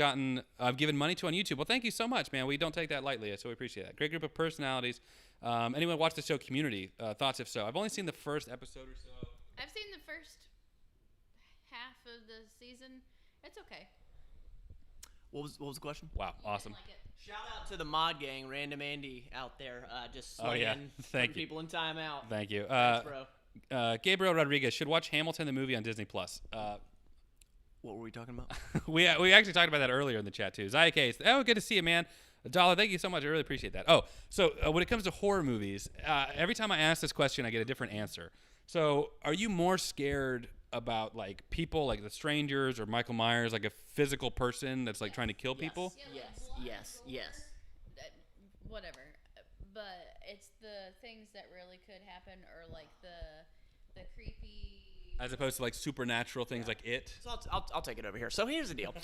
[SPEAKER 1] given money to on YouTube. Well, thank you so much, man. We don't take that lightly, so we appreciate that. Great group of personalities. Anyone watch the show Community? Thoughts, if so? I've only seen the first episode or so.
[SPEAKER 3] I've seen the first half of the season. It's okay.
[SPEAKER 2] What was the question?
[SPEAKER 1] Wow,
[SPEAKER 3] I
[SPEAKER 1] awesome.
[SPEAKER 3] didn't like it.
[SPEAKER 2] Shout out to the mod gang, Random Andy out there, just
[SPEAKER 1] Oh,
[SPEAKER 2] slaying,
[SPEAKER 1] yeah. Thank
[SPEAKER 2] putting
[SPEAKER 1] you.
[SPEAKER 2] people in timeout.
[SPEAKER 1] Thank you.
[SPEAKER 2] Thanks, bro.
[SPEAKER 1] Gabriel Rodriguez should watch Hamilton the movie on Disney Plus.
[SPEAKER 2] What were we talking about?
[SPEAKER 1] we actually talked about that earlier in the chat too. Zycase, oh, good to see you, man. $1, thank you so much. I really appreciate that. Oh, so when it comes to horror movies, every time I ask this question, I get a different answer. So, are you more scared about like people, like the Strangers or Michael Myers, like a physical person that's like trying to kill people?
[SPEAKER 3] Yeah, like blood, gore, whatever. But it's the things that really could happen, or like the creepy
[SPEAKER 1] As opposed to like supernatural things like It.
[SPEAKER 2] So I'll take it over here. So here's the deal.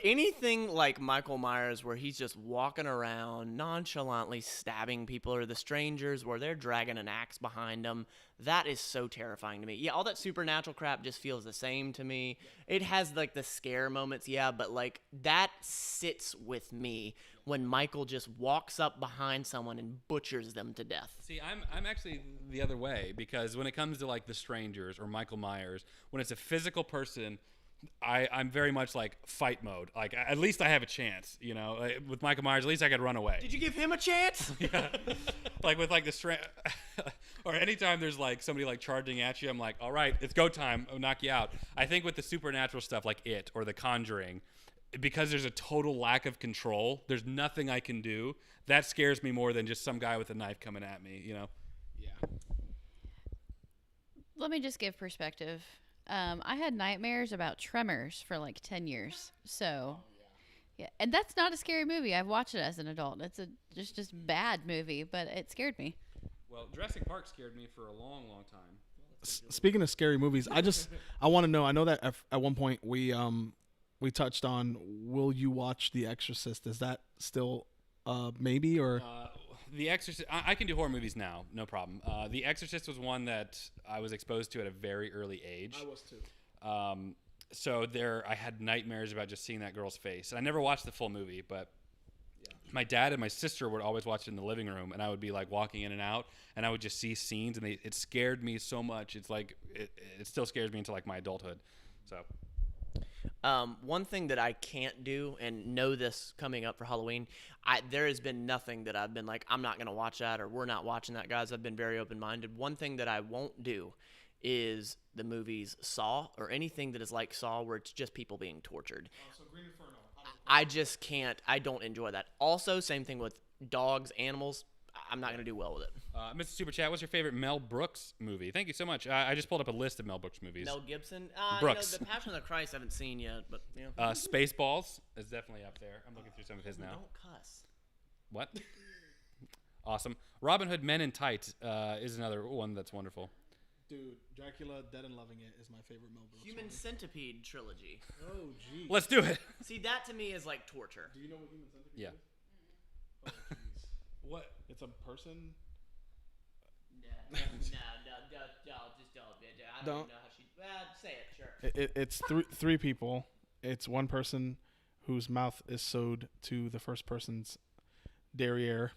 [SPEAKER 2] Anything like Michael Myers where he's just walking around nonchalantly stabbing people or the strangers where they're dragging an axe behind them, that is so terrifying to me. Yeah, all that supernatural crap just feels the same to me. It has like the scare moments, yeah, but like that sits with me when Michael just walks up behind someone and butchers them to death.
[SPEAKER 1] See, I'm actually the other way, because when it comes to like the strangers or Michael Myers, when it's a physical person, I'm very much like fight mode. Like at least I have a chance, you know. With Michael Myers, at least I could run away.
[SPEAKER 2] Did you give him a chance?
[SPEAKER 1] Yeah. Like with like the or anytime there's like somebody like charging at you, I'm like, all right, it's go time. I'll knock you out. I think with the supernatural stuff like It or The Conjuring, because there's a total lack of control, there's nothing I can do. That scares me more than just some guy with a knife coming at me, you know.
[SPEAKER 4] Yeah.
[SPEAKER 3] Let me just give perspective. I had nightmares about Tremors for like 10 years. So, yeah. And that's not a scary movie. I've watched it as an adult. It's a just bad movie, but it scared me.
[SPEAKER 1] Well, Jurassic Park scared me for a long, long time.
[SPEAKER 4] Speaking of scary movies, I want to know. I know that at one point we touched on, will you watch The Exorcist? Is that still maybe or?
[SPEAKER 1] The Exorcist, I can do horror movies now, no problem. The Exorcist was one that I was exposed to at a very early age.
[SPEAKER 4] I was too.
[SPEAKER 1] So I had nightmares about just seeing that girl's face. And I never watched the full movie, but my dad and my sister would always watch it in the living room, and I would be like walking in and out, and I would just see scenes, and it scared me so much. It's like it still scares me into like my adulthood. So.
[SPEAKER 2] One thing that I can't do, and know this coming up for Halloween, there has been nothing that I've been like, I'm not going to watch that, or we're not watching that, guys. I've been very open-minded. One thing that I won't do is the movies Saw, or anything that is like Saw where it's just people being tortured.
[SPEAKER 4] So Green Inferno.
[SPEAKER 2] I just can't. I don't enjoy that. Also, same thing with dogs, animals. I'm not going to do well with it.
[SPEAKER 1] Mr. Super Chat, what's your favorite Mel Brooks movie? Thank you so much. I just pulled up a list of Mel Brooks movies.
[SPEAKER 2] Mel Gibson?
[SPEAKER 1] Brooks.
[SPEAKER 2] The Passion of the Christ I haven't seen yet, but yeah.
[SPEAKER 1] Spaceballs is definitely up there. I'm looking through some of his now.
[SPEAKER 2] Don't cuss.
[SPEAKER 1] What? Awesome. Robin Hood Men in Tights is another one that's wonderful.
[SPEAKER 4] Dude, Dracula Dead and Loving It is my favorite Mel Brooks
[SPEAKER 2] Human
[SPEAKER 4] movie.
[SPEAKER 2] Centipede trilogy.
[SPEAKER 4] Oh, geez.
[SPEAKER 1] Let's do it.
[SPEAKER 2] See, that to me is like torture.
[SPEAKER 4] Do you know what Human Centipede
[SPEAKER 1] Yeah.
[SPEAKER 4] is? Oh, jeez.
[SPEAKER 1] What?
[SPEAKER 4] It's a person.
[SPEAKER 2] No, just don't. I don't even know how she. Say it, sure.
[SPEAKER 4] It's three people. It's one person whose mouth is sewed to the first person's derriere,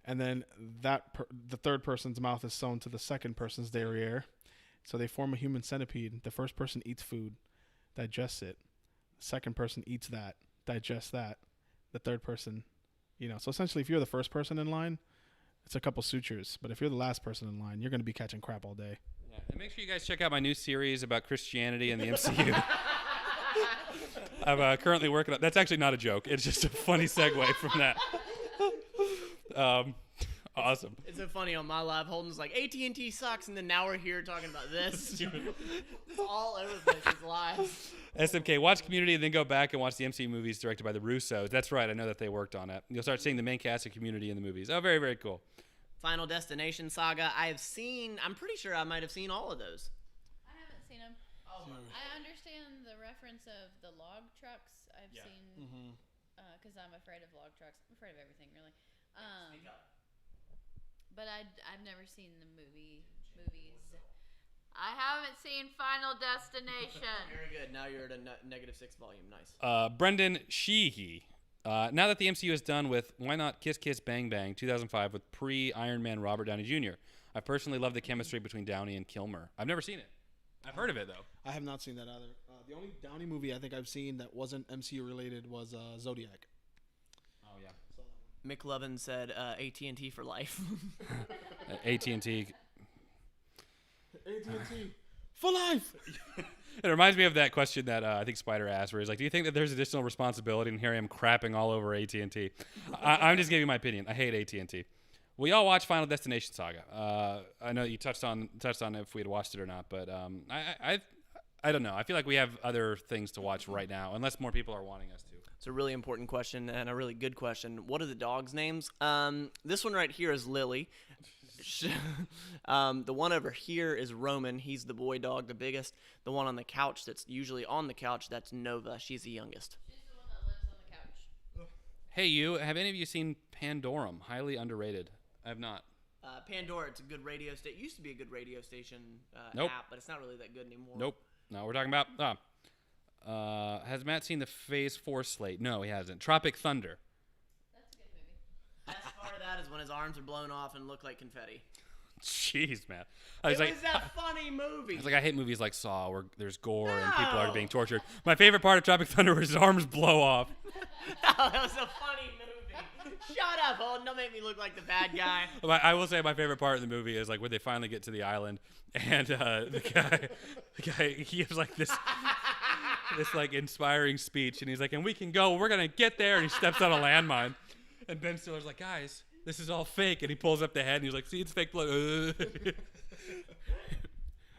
[SPEAKER 4] and then the third person's mouth is sewn to the second person's derriere. So they form a human centipede. The first person eats food, digests it. The second person eats that, digests that. The third person, So essentially, if you're the first person in line, it's a couple sutures. But if you're the last person in line, you're going to be catching crap all day.
[SPEAKER 1] Yeah. And make sure you guys check out my new series about Christianity and the MCU. I'm currently working on. That's actually not a joke. It's just a funny segue from that. Awesome.
[SPEAKER 2] It's so funny on my live. Holden's like, AT&T sucks, and then now we're here talking about this. It's all over the place. It's live.
[SPEAKER 1] SMK, watch Community and then go back and watch the MCU movies directed by the Russos. That's right. I know that they worked on it. You'll start seeing the main cast of Community in the movies. Oh, very, very cool.
[SPEAKER 2] Final Destination Saga. I'm pretty sure I might have seen all of those.
[SPEAKER 3] I haven't seen them.
[SPEAKER 2] Oh,
[SPEAKER 3] I understand the reference of the log trucks. I've seen, because I'm afraid of log trucks. I'm afraid of everything, really. But I've never seen the movies. I haven't seen Final Destination.
[SPEAKER 2] Very good. Now you're at a -6 volume. Nice.
[SPEAKER 1] Brendan Sheehy. Now that the MCU is done with Why Not Kiss Kiss Bang Bang 2005 with pre-Iron Man Robert Downey Jr., I personally love the chemistry between Downey and Kilmer. I've never seen it. I've heard of it, though.
[SPEAKER 4] I have not seen that either. The only Downey movie I think I've seen that wasn't MCU related was Zodiac.
[SPEAKER 1] Oh, yeah.
[SPEAKER 2] McLovin said AT&T for life.
[SPEAKER 1] AT&T.
[SPEAKER 4] AT&T for life.
[SPEAKER 1] It reminds me of that question that I think Spider asked, where he's like, do you think that there's additional responsibility? And here I am crapping all over AT&T. I'm just giving my opinion. I hate AT&T. We all watched Final Destination Saga. I know you touched on if we had watched it or not, but I don't know. I feel like we have other things to watch right now, unless more people are wanting us to.
[SPEAKER 2] It's a really important question and a really good question. What are the dogs' names? This one right here is Lily. The one over here is Roman. He's the boy dog, the biggest. The one on the couch that's usually on the couch, that's Nova. She's the youngest.
[SPEAKER 3] She's the one that lives on the couch.
[SPEAKER 1] Hey, you. Have any of you seen Pandorum? Highly underrated. I have not.
[SPEAKER 2] Pandora, it's a good radio station. It used to be a good radio station
[SPEAKER 1] Nope.
[SPEAKER 2] app, but it's not really that good anymore.
[SPEAKER 1] Nope. No, we're talking about. Has Matt seen the Phase 4 slate? No, he hasn't. Tropic Thunder.
[SPEAKER 3] That's a good movie.
[SPEAKER 2] Best part of that is when his arms are blown off and look like confetti.
[SPEAKER 1] Jeez, Matt.
[SPEAKER 2] It was a funny movie.
[SPEAKER 1] It's like I hate movies like Saw where there's gore and people are being tortured. My favorite part of Tropic Thunder was his arms blow off.
[SPEAKER 2] No, that was a funny movie. Shut up, Holden. Don't make me look like the bad guy.
[SPEAKER 1] I will say my favorite part of the movie is like when they finally get to the island and the guy he has like this like inspiring speech and he's like, and we can go, we're gonna get there, and he steps on a landmine, and Ben Stiller's like, guys, this is all fake, and he pulls up the head and he's like, see, it's fake blood.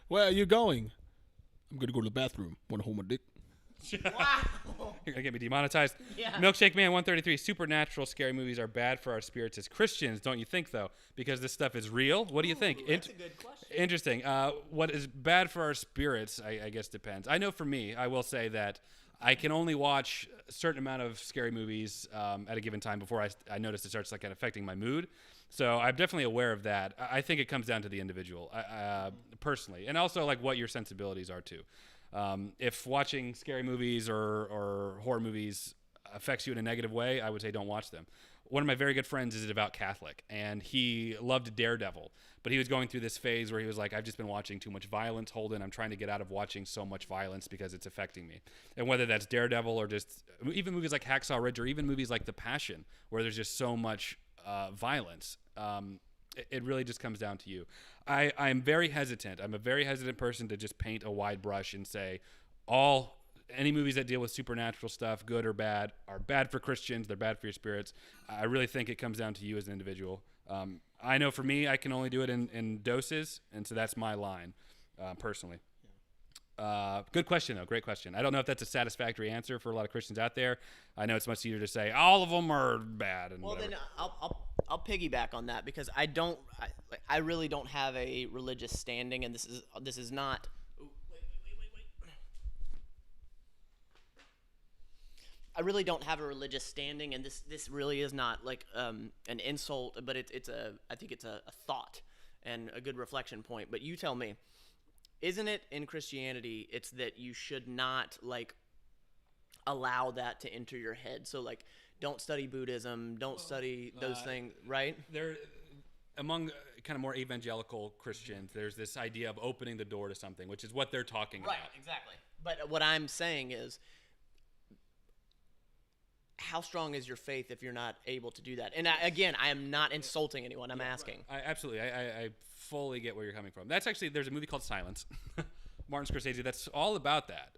[SPEAKER 4] Where are you going? I'm gonna go to the bathroom. Wanna hold my dick?
[SPEAKER 2] Wow.
[SPEAKER 1] You're gonna get me demonetized.
[SPEAKER 2] Yeah.
[SPEAKER 1] Milkshake Man 133. Supernatural scary movies are bad for our spirits as Christians, don't you think? Though, because this stuff is real. What do you think?
[SPEAKER 2] That's a good question.
[SPEAKER 1] Interesting. What is bad for our spirits? I guess depends. I know for me, I will say that I can only watch a certain amount of scary movies at a given time before I notice it starts like affecting my mood. So I'm definitely aware of that. I think it comes down to the individual, personally, and also like what your sensibilities are too. If watching scary movies or horror movies affects you in a negative way, I would say don't watch them. One of my very good friends is a devout Catholic, and he loved Daredevil, but he was going through this phase where he was like, I've just been watching too much violence, Holden. I'm trying to get out of watching so much violence because it's affecting me. And whether that's Daredevil or just even movies like Hacksaw Ridge or even movies like The Passion, where there's just so much violence, it really just comes down to you. I'm very hesitant. I'm a very hesitant person to just paint a wide brush and say any movies that deal with supernatural stuff, good or bad, are bad for Christians. They're bad for your spirits. I really think it comes down to you as an individual. I know for me, I can only do it in doses, and so that's my line, personally. Good question, though. Great question. I don't know if that's a satisfactory answer for a lot of Christians out there. I know it's much easier to say all of them are bad. And
[SPEAKER 2] Well,
[SPEAKER 1] whatever.
[SPEAKER 2] then I'll piggyback on that because I really don't have a religious standing, and this is not. Wait. I really don't have a religious standing, and this really is not like an insult, but I think it's a thought and a good reflection point. But you tell me, isn't it in Christianity? It's that you should not like allow that to enter your head. So like, don't study Buddhism, don't study those things, right?
[SPEAKER 1] There, among kind of more evangelical Christians, there's this idea of opening the door to something, which is what they're talking
[SPEAKER 2] Right,
[SPEAKER 1] about.
[SPEAKER 2] exactly. But what I'm saying is, how strong is your faith if you're not able to do that? And I am not insulting anyone. I'm asking.
[SPEAKER 1] Absolutely. I fully get where you're coming from. That's actually, there's a movie called Silence, Martin Scorsese, that's all about that.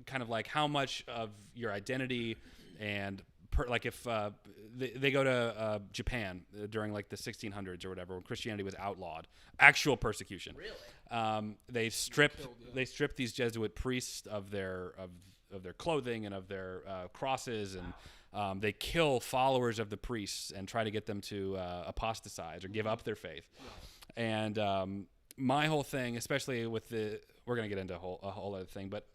[SPEAKER 1] Kind of like how much of your identity and like if they go to Japan during like the 1600s or whatever, when Christianity was outlawed, actual persecution.
[SPEAKER 2] Really?
[SPEAKER 1] They strip these Jesuit priests of their clothing and of their crosses, and they kill followers of the priests and try to get them to apostatize or give up their faith. And my whole thing, especially with we're going to get into a whole other thing, but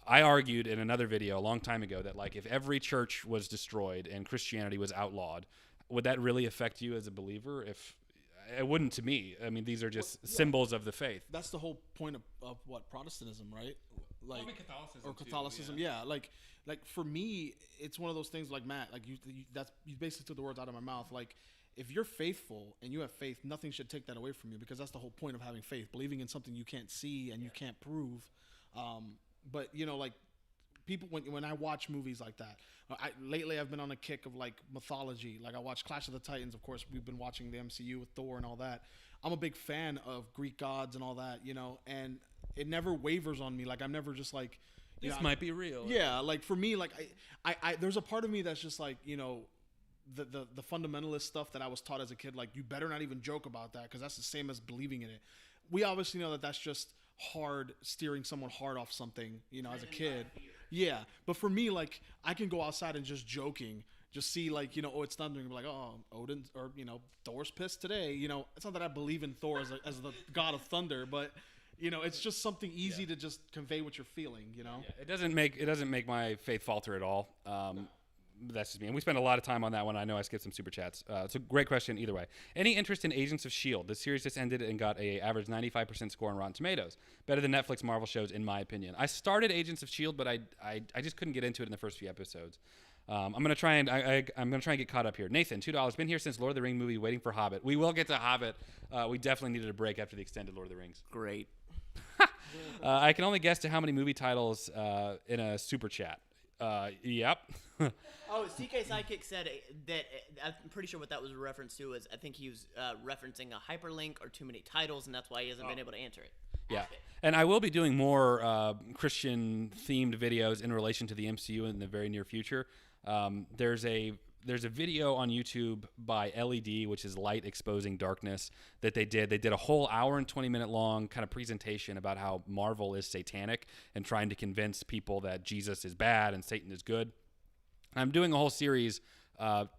[SPEAKER 1] I argued in another video a long time ago that like if every church was destroyed and Christianity was outlawed, would that really affect you as a believer? If it wouldn't to me. I mean, these are just symbols of the faith.
[SPEAKER 4] That's the whole point of what Protestantism, right? Like
[SPEAKER 1] Catholicism
[SPEAKER 4] or Catholicism, yeah. Like for me, it's one of those things like Matt. Like you basically took the words out of my mouth. Like if you're faithful and you have faith, nothing should take that away from you because that's the whole point of having faith, believing in something you can't see and you can't prove. But you know, like people when I watch movies like that, lately I've been on a kick of like mythology. Like I watch Clash of the Titans. Of course, we've been watching the MCU with Thor and all that. I'm a big fan of Greek gods and all that, you know, and it never wavers on me. Like I'm never just like,
[SPEAKER 1] This might be real.
[SPEAKER 4] Yeah, like for me, like I there's a part of me that's just like, you know, the fundamentalist stuff that I was taught as a kid. Like you better not even joke about that because that's the same as believing in it. We obviously know that that's just steering someone hard off something, you know, as a kid. Yeah, but for me, like I can go outside and just joking, just see like, you know, oh, it's thundering, and be like, oh, Odin or, you know, Thor's pissed today. You know, it's not that I believe in Thor as the god of thunder, but you know, it's just something easy to just convey what you're feeling. You know,
[SPEAKER 1] It doesn't make my faith falter at all. That's just me. And we spent a lot of time on that one. I know I skipped some super chats. It's a great question either way. Any interest in Agents of S.H.I.E.L.D.? The series just ended and got a average 95% score on Rotten Tomatoes. Better than Netflix Marvel shows, in my opinion. I started Agents of S.H.I.E.L.D., but I just couldn't get into it in the first few episodes. I'm gonna try and get caught up here. Nathan, $2. Been here since Lord of the Rings movie, waiting for Hobbit. We will get to Hobbit. We definitely needed a break after the extended Lord of the Rings.
[SPEAKER 2] Great.
[SPEAKER 1] I can only guess to how many movie titles in a super chat. Yep.
[SPEAKER 2] Oh, CK Sidekick said that. I'm pretty sure what that was a reference to is I think he was referencing a hyperlink or too many titles, and that's why he hasn't been able to answer it.
[SPEAKER 1] Yeah, and I will be doing more Christian-themed videos in relation to the MCU in the very near future. There's a video on YouTube by LED, which is Light Exposing Darkness, that they did. They did a whole hour and 20-minute long kind of presentation about how Marvel is satanic and trying to convince people that Jesus is bad and Satan is good. I'm doing a whole series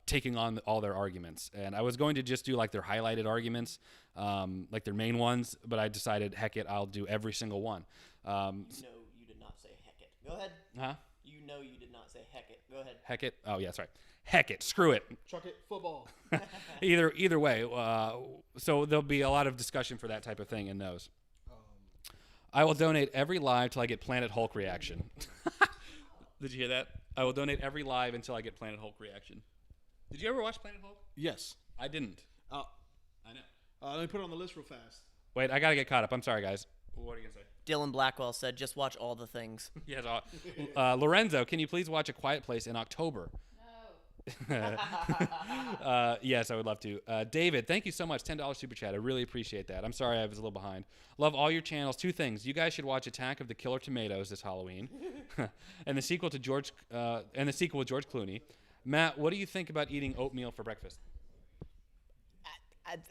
[SPEAKER 1] taking on all their arguments. And I was going to just do like their highlighted arguments, like their main ones, but I decided, heck it, I'll do every single one.
[SPEAKER 2] You know you did not say heck it. Go ahead.
[SPEAKER 1] Huh?
[SPEAKER 2] You know you did not say heck it. Go ahead.
[SPEAKER 1] Heck it? Oh, yeah, sorry. Heck it. Screw it.
[SPEAKER 4] Chuck it, football.
[SPEAKER 1] Either way. So there'll be a lot of discussion for that type of thing in those. I will donate every live till I get Planet Hulk reaction. Did you hear that? I will donate every live until I get Planet Hulk reaction. Did you ever watch Planet Hulk?
[SPEAKER 4] Yes.
[SPEAKER 1] I didn't.
[SPEAKER 4] I
[SPEAKER 1] know.
[SPEAKER 4] let me put it on the list real fast.
[SPEAKER 1] Wait, I gotta get caught up. I'm sorry, guys. What are you gonna say?
[SPEAKER 2] Dylan Blackwell said, "Just watch all the things."
[SPEAKER 1] Yes. Lorenzo, can you please watch A Quiet Place in October? Yes, I would love to. David, thank you so much. $10 super chat. I really appreciate that. I'm sorry I was a little behind. Love all your channels. Two things. You guys should watch Attack of the Killer Tomatoes this Halloween, and the sequel with George Clooney. Matt, what do you think about eating oatmeal for breakfast?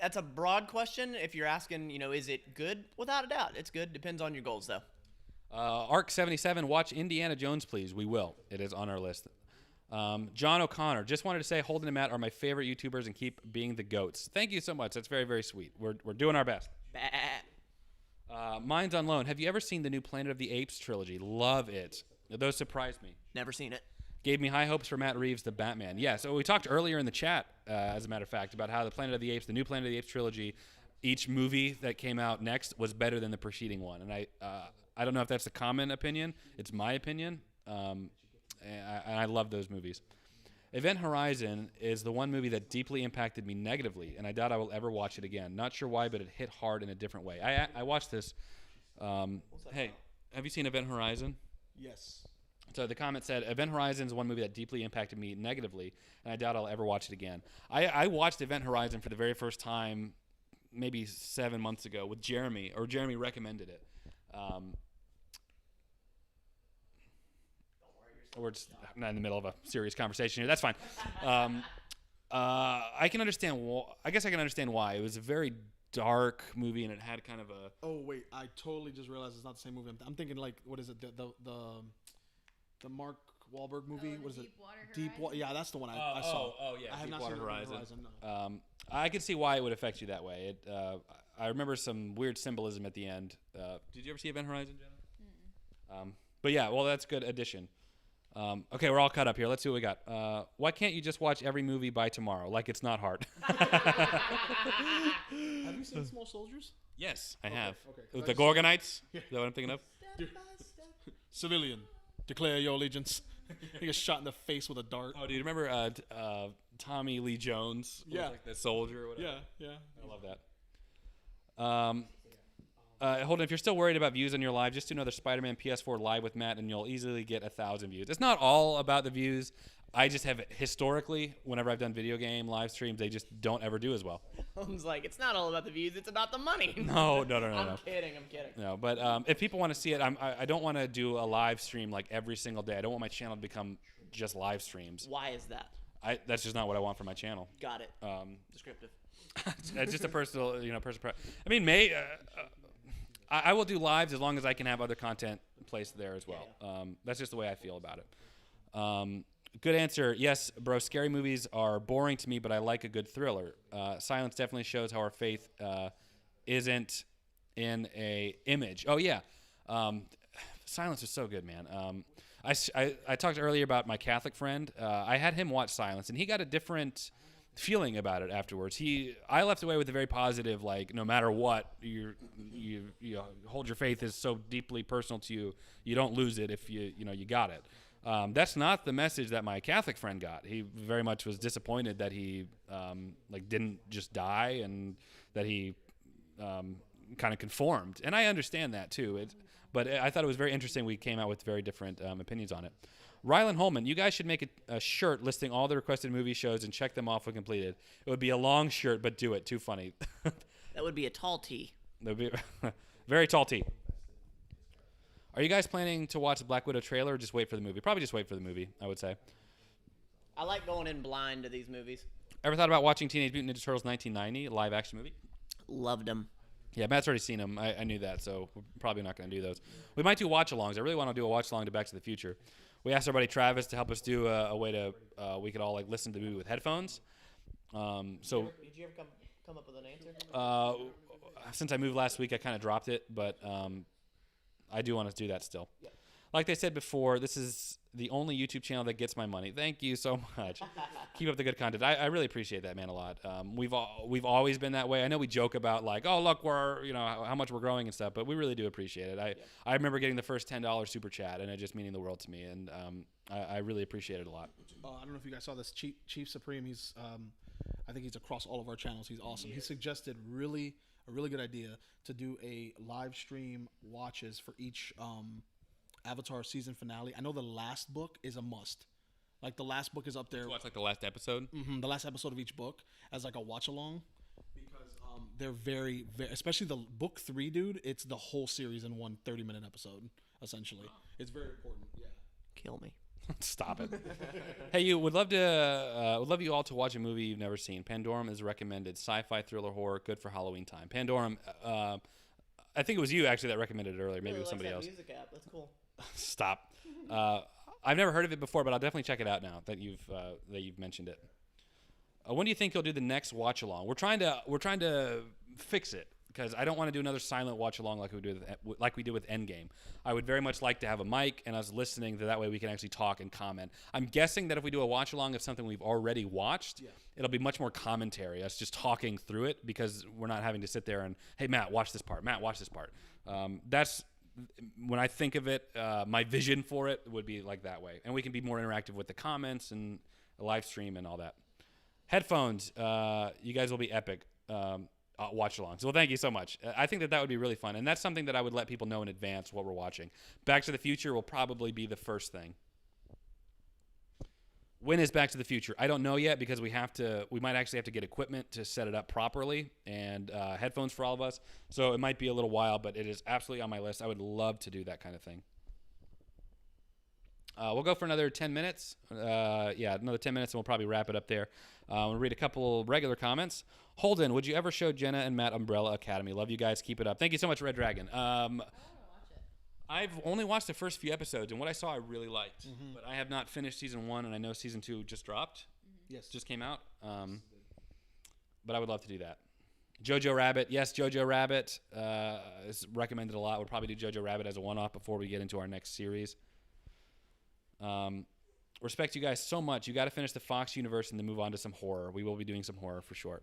[SPEAKER 2] That's a broad question. If you're asking, you know, is it good? Without a doubt, it's good. Depends on your goals, though.
[SPEAKER 1] Arc77, watch Indiana Jones, please. We will. It is on our list. John O'Connor, just wanted to say Holden and Matt are my favorite YouTubers and keep being the GOATs. Thank you so much. That's very, very sweet. We're doing our best. Minds on Loan. Have you ever seen the new Planet of the Apes trilogy? Love it. Those surprised me.
[SPEAKER 2] Never seen it.
[SPEAKER 1] Gave me high hopes for Matt Reeves, the Batman. Yeah, so we talked earlier in the chat, as a matter of fact, about how the Planet of the Apes, the new Planet of the Apes trilogy, each movie that came out next was better than the preceding one. And I don't know if that's a common opinion. It's my opinion. And I love those movies. Event Horizon is the one movie that deeply impacted me negatively, and I doubt I will ever watch it again. Not sure why, but it hit hard in a different way. I watched this. Hey, have you seen Event Horizon?
[SPEAKER 4] Yes.
[SPEAKER 1] So the comment said, Event Horizon is one movie that deeply impacted me negatively, and I doubt I'll ever watch it again. I watched Event Horizon for the very first time maybe 7 months ago with Jeremy, or Jeremy recommended it. We're just not in the middle of a serious conversation here. That's fine. I can understand. I guess I can understand why. It was a very dark movie, and it had kind of a.
[SPEAKER 4] Oh wait, I totally just realized it's not the same movie. I'm thinking like, what is it? The Mark Wahlberg movie. What is it?
[SPEAKER 3] Deepwater Horizon?
[SPEAKER 4] Yeah, that's the one I saw.
[SPEAKER 1] Oh yeah.
[SPEAKER 4] I have not
[SPEAKER 1] Deepwater
[SPEAKER 4] seen
[SPEAKER 1] Horizon.
[SPEAKER 4] No.
[SPEAKER 1] I can see why it would affect you that way. I remember some weird symbolism at the end. Did you ever see Event Horizon, Jenna? But yeah, well, that's a good addition. Okay, we're all caught up here. Let's see what we got. Why can't you just watch every movie by tomorrow? Like it's not hard.
[SPEAKER 4] Have you seen Small Soldiers?
[SPEAKER 1] Yes, I have.
[SPEAKER 4] Okay.
[SPEAKER 1] With the Gorgonites? Is that what I'm thinking of?
[SPEAKER 4] Civilian, declare your allegiance. He gets shot in the face with a dart.
[SPEAKER 1] Oh, do you remember Tommy Lee Jones?
[SPEAKER 4] Yeah.
[SPEAKER 1] Was like the soldier or whatever?
[SPEAKER 4] Yeah.
[SPEAKER 1] I love that. Holden, if you're still worried about views on your live, just do another Spider-Man PS4 live with Matt, and you'll easily get 1,000 views. It's not all about the views. I just have historically, whenever I've done video game live streams, they just don't ever do as well.
[SPEAKER 2] Holmes like, it's not all about the views, it's about the money.
[SPEAKER 1] No.
[SPEAKER 2] I'm kidding.
[SPEAKER 1] No, but if people want to see it, I don't want to do a live stream like every single day. I don't want my channel to become just live streams.
[SPEAKER 2] Why is that?
[SPEAKER 1] That's just not what I want for my channel.
[SPEAKER 2] Got it. Descriptive.
[SPEAKER 1] It's just a personal, I mean, I will do lives as long as I can have other content placed there as well. That's just the way I feel about it. Good answer. Yes, bro. Scary movies are boring to me, but I like a good thriller. Silence definitely shows how our faith isn't in a image. Oh yeah, Silence is so good, man. I talked earlier about my Catholic friend. I had him watch Silence, and he got a different feeling about it afterwards. I left away with a very positive, like, no matter what, you hold your faith is so deeply personal to you, you don't lose it if you got it. That's not the message that my Catholic friend got. He very much was disappointed that he didn't just die, and that he kind of conformed. And I understand that too. But I thought it was very interesting. We came out with very different opinions on it. Rylan Holman, you guys should make a shirt listing all the requested movie shows and check them off when completed. It would be a long shirt, but do it. Too funny.
[SPEAKER 2] That would be a tall T.
[SPEAKER 1] That would be very tall T. Are you guys planning to watch the Black Widow trailer or just wait for the movie? Probably just wait for the movie, I would say.
[SPEAKER 2] I like going in blind to these movies.
[SPEAKER 1] Ever thought about watching Teenage Mutant Ninja Turtles 1990, a live action movie?
[SPEAKER 2] Loved them.
[SPEAKER 1] Yeah, Matt's already seen them. I knew that, so we're probably not going to do those. We might do watch-alongs. I really want to do a watch-along to Back to the Future. We asked our buddy Travis to help us do a way to we could all listen to the movie with headphones.
[SPEAKER 2] Did you ever come up with an answer?
[SPEAKER 1] Since I moved last week, I kind of dropped it, but I do want to do that still. Yep. Like they said before, this is the only YouTube channel that gets my money. Thank you so much. Keep up the good content. I really appreciate that, man, a lot. We've always been that way. I know we joke about oh look, we're how much we're growing and stuff, but we really do appreciate it. I remember getting the first $10 super chat and it just meaning the world to me, and I really appreciate it a lot.
[SPEAKER 4] I don't know if you guys saw this Chief Supreme. He's I think he's across all of our channels. He's awesome. He suggested a really good idea to do a live stream watches for each Avatar season finale. I know the last book is a must. Like the last book is up there.
[SPEAKER 1] Watch the last episode.
[SPEAKER 4] The last episode of each book as a watch along, because they're very, very, especially the book 3, dude. It's the whole series in one 30-minute episode. Essentially, it's very important. Yeah.
[SPEAKER 2] Kill me.
[SPEAKER 1] Stop it. Hey, you would love you all to watch a movie you've never seen. Pandorum is recommended. Sci-fi thriller horror, good for Halloween time. Pandorum. I think it was you actually that recommended it earlier. Maybe it was somebody else.
[SPEAKER 2] Music app. That's cool.
[SPEAKER 1] Stop. I've never heard of it before, but I'll definitely check it out now that you've mentioned it. When do you think you'll do the next watch along? We're trying to fix it, because I don't want to do another silent watch along like we did with Endgame. I would very much like to have a mic and us listening, so that way we can actually talk and comment. I'm guessing that if we do a watch along of something we've already watched, it'll be much more commentary, us just talking through it, because we're not having to sit there and, hey, Matt, watch this part. Matt, watch this part. That's when I think of it, my vision for it would be like that way. And we can be more interactive with the comments and the live stream and all that. Headphones, you guys will be epic. Watch alongs. Well, thank you so much. I think that would be really fun, and that's something that I would let people know in advance what we're watching. Back to the Future will probably be the first thing. When is Back to the Future? I don't know yet, because we might actually have to get equipment to set it up properly, and headphones for all of us. So it might be a little while, but it is absolutely on my list. I would love to do that kind of thing. We'll go for another 10 minutes. Another 10 minutes, and we'll probably wrap it up there. We'll read a couple regular comments. Holden, would you ever show Jenna and Matt Umbrella Academy? Love you guys. Keep it up. Thank you so much, Red Dragon. I've only watched the first few episodes, and what I saw I really liked. But I have not finished season 1, and I know season 2 just dropped.
[SPEAKER 4] Yes.
[SPEAKER 1] Just came out. But I would love to do that. Jojo Rabbit. Yes, Jojo Rabbit is recommended a lot. We'll probably do Jojo Rabbit as a one-off before we get into our next series. Respect you guys so much. You got to finish the Fox universe and then move on to some horror. We will be doing some horror for sure.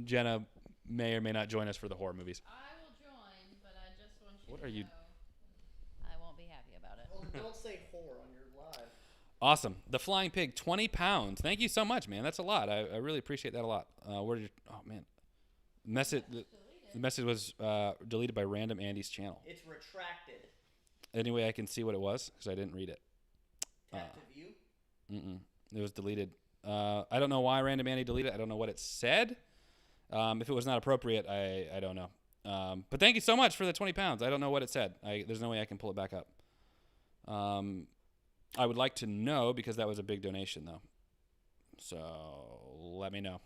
[SPEAKER 1] Jenna may or may not join us for the horror movies.
[SPEAKER 3] I will join, but I just want you
[SPEAKER 1] What
[SPEAKER 3] to
[SPEAKER 1] are you-
[SPEAKER 3] know I won't be happy about it.
[SPEAKER 2] Well, don't say horror on your live.
[SPEAKER 1] Awesome. The Flying Pig, 20 pounds. Thank you so much, man. That's a lot. I really appreciate that a lot. Oh, man. The message was deleted by Random Andy's channel.
[SPEAKER 2] It's retracted.
[SPEAKER 1] Anyway, I can see what it was because I didn't read it.
[SPEAKER 2] Tap to view.
[SPEAKER 1] It was deleted. I don't know why Random Andy deleted it. I don't know what it said. If it was not appropriate, I don't know. But thank you so much for the 20 pounds. I don't know what it said. There's no way I can pull it back up. I would like to know, because that was a big donation, though. So let me know.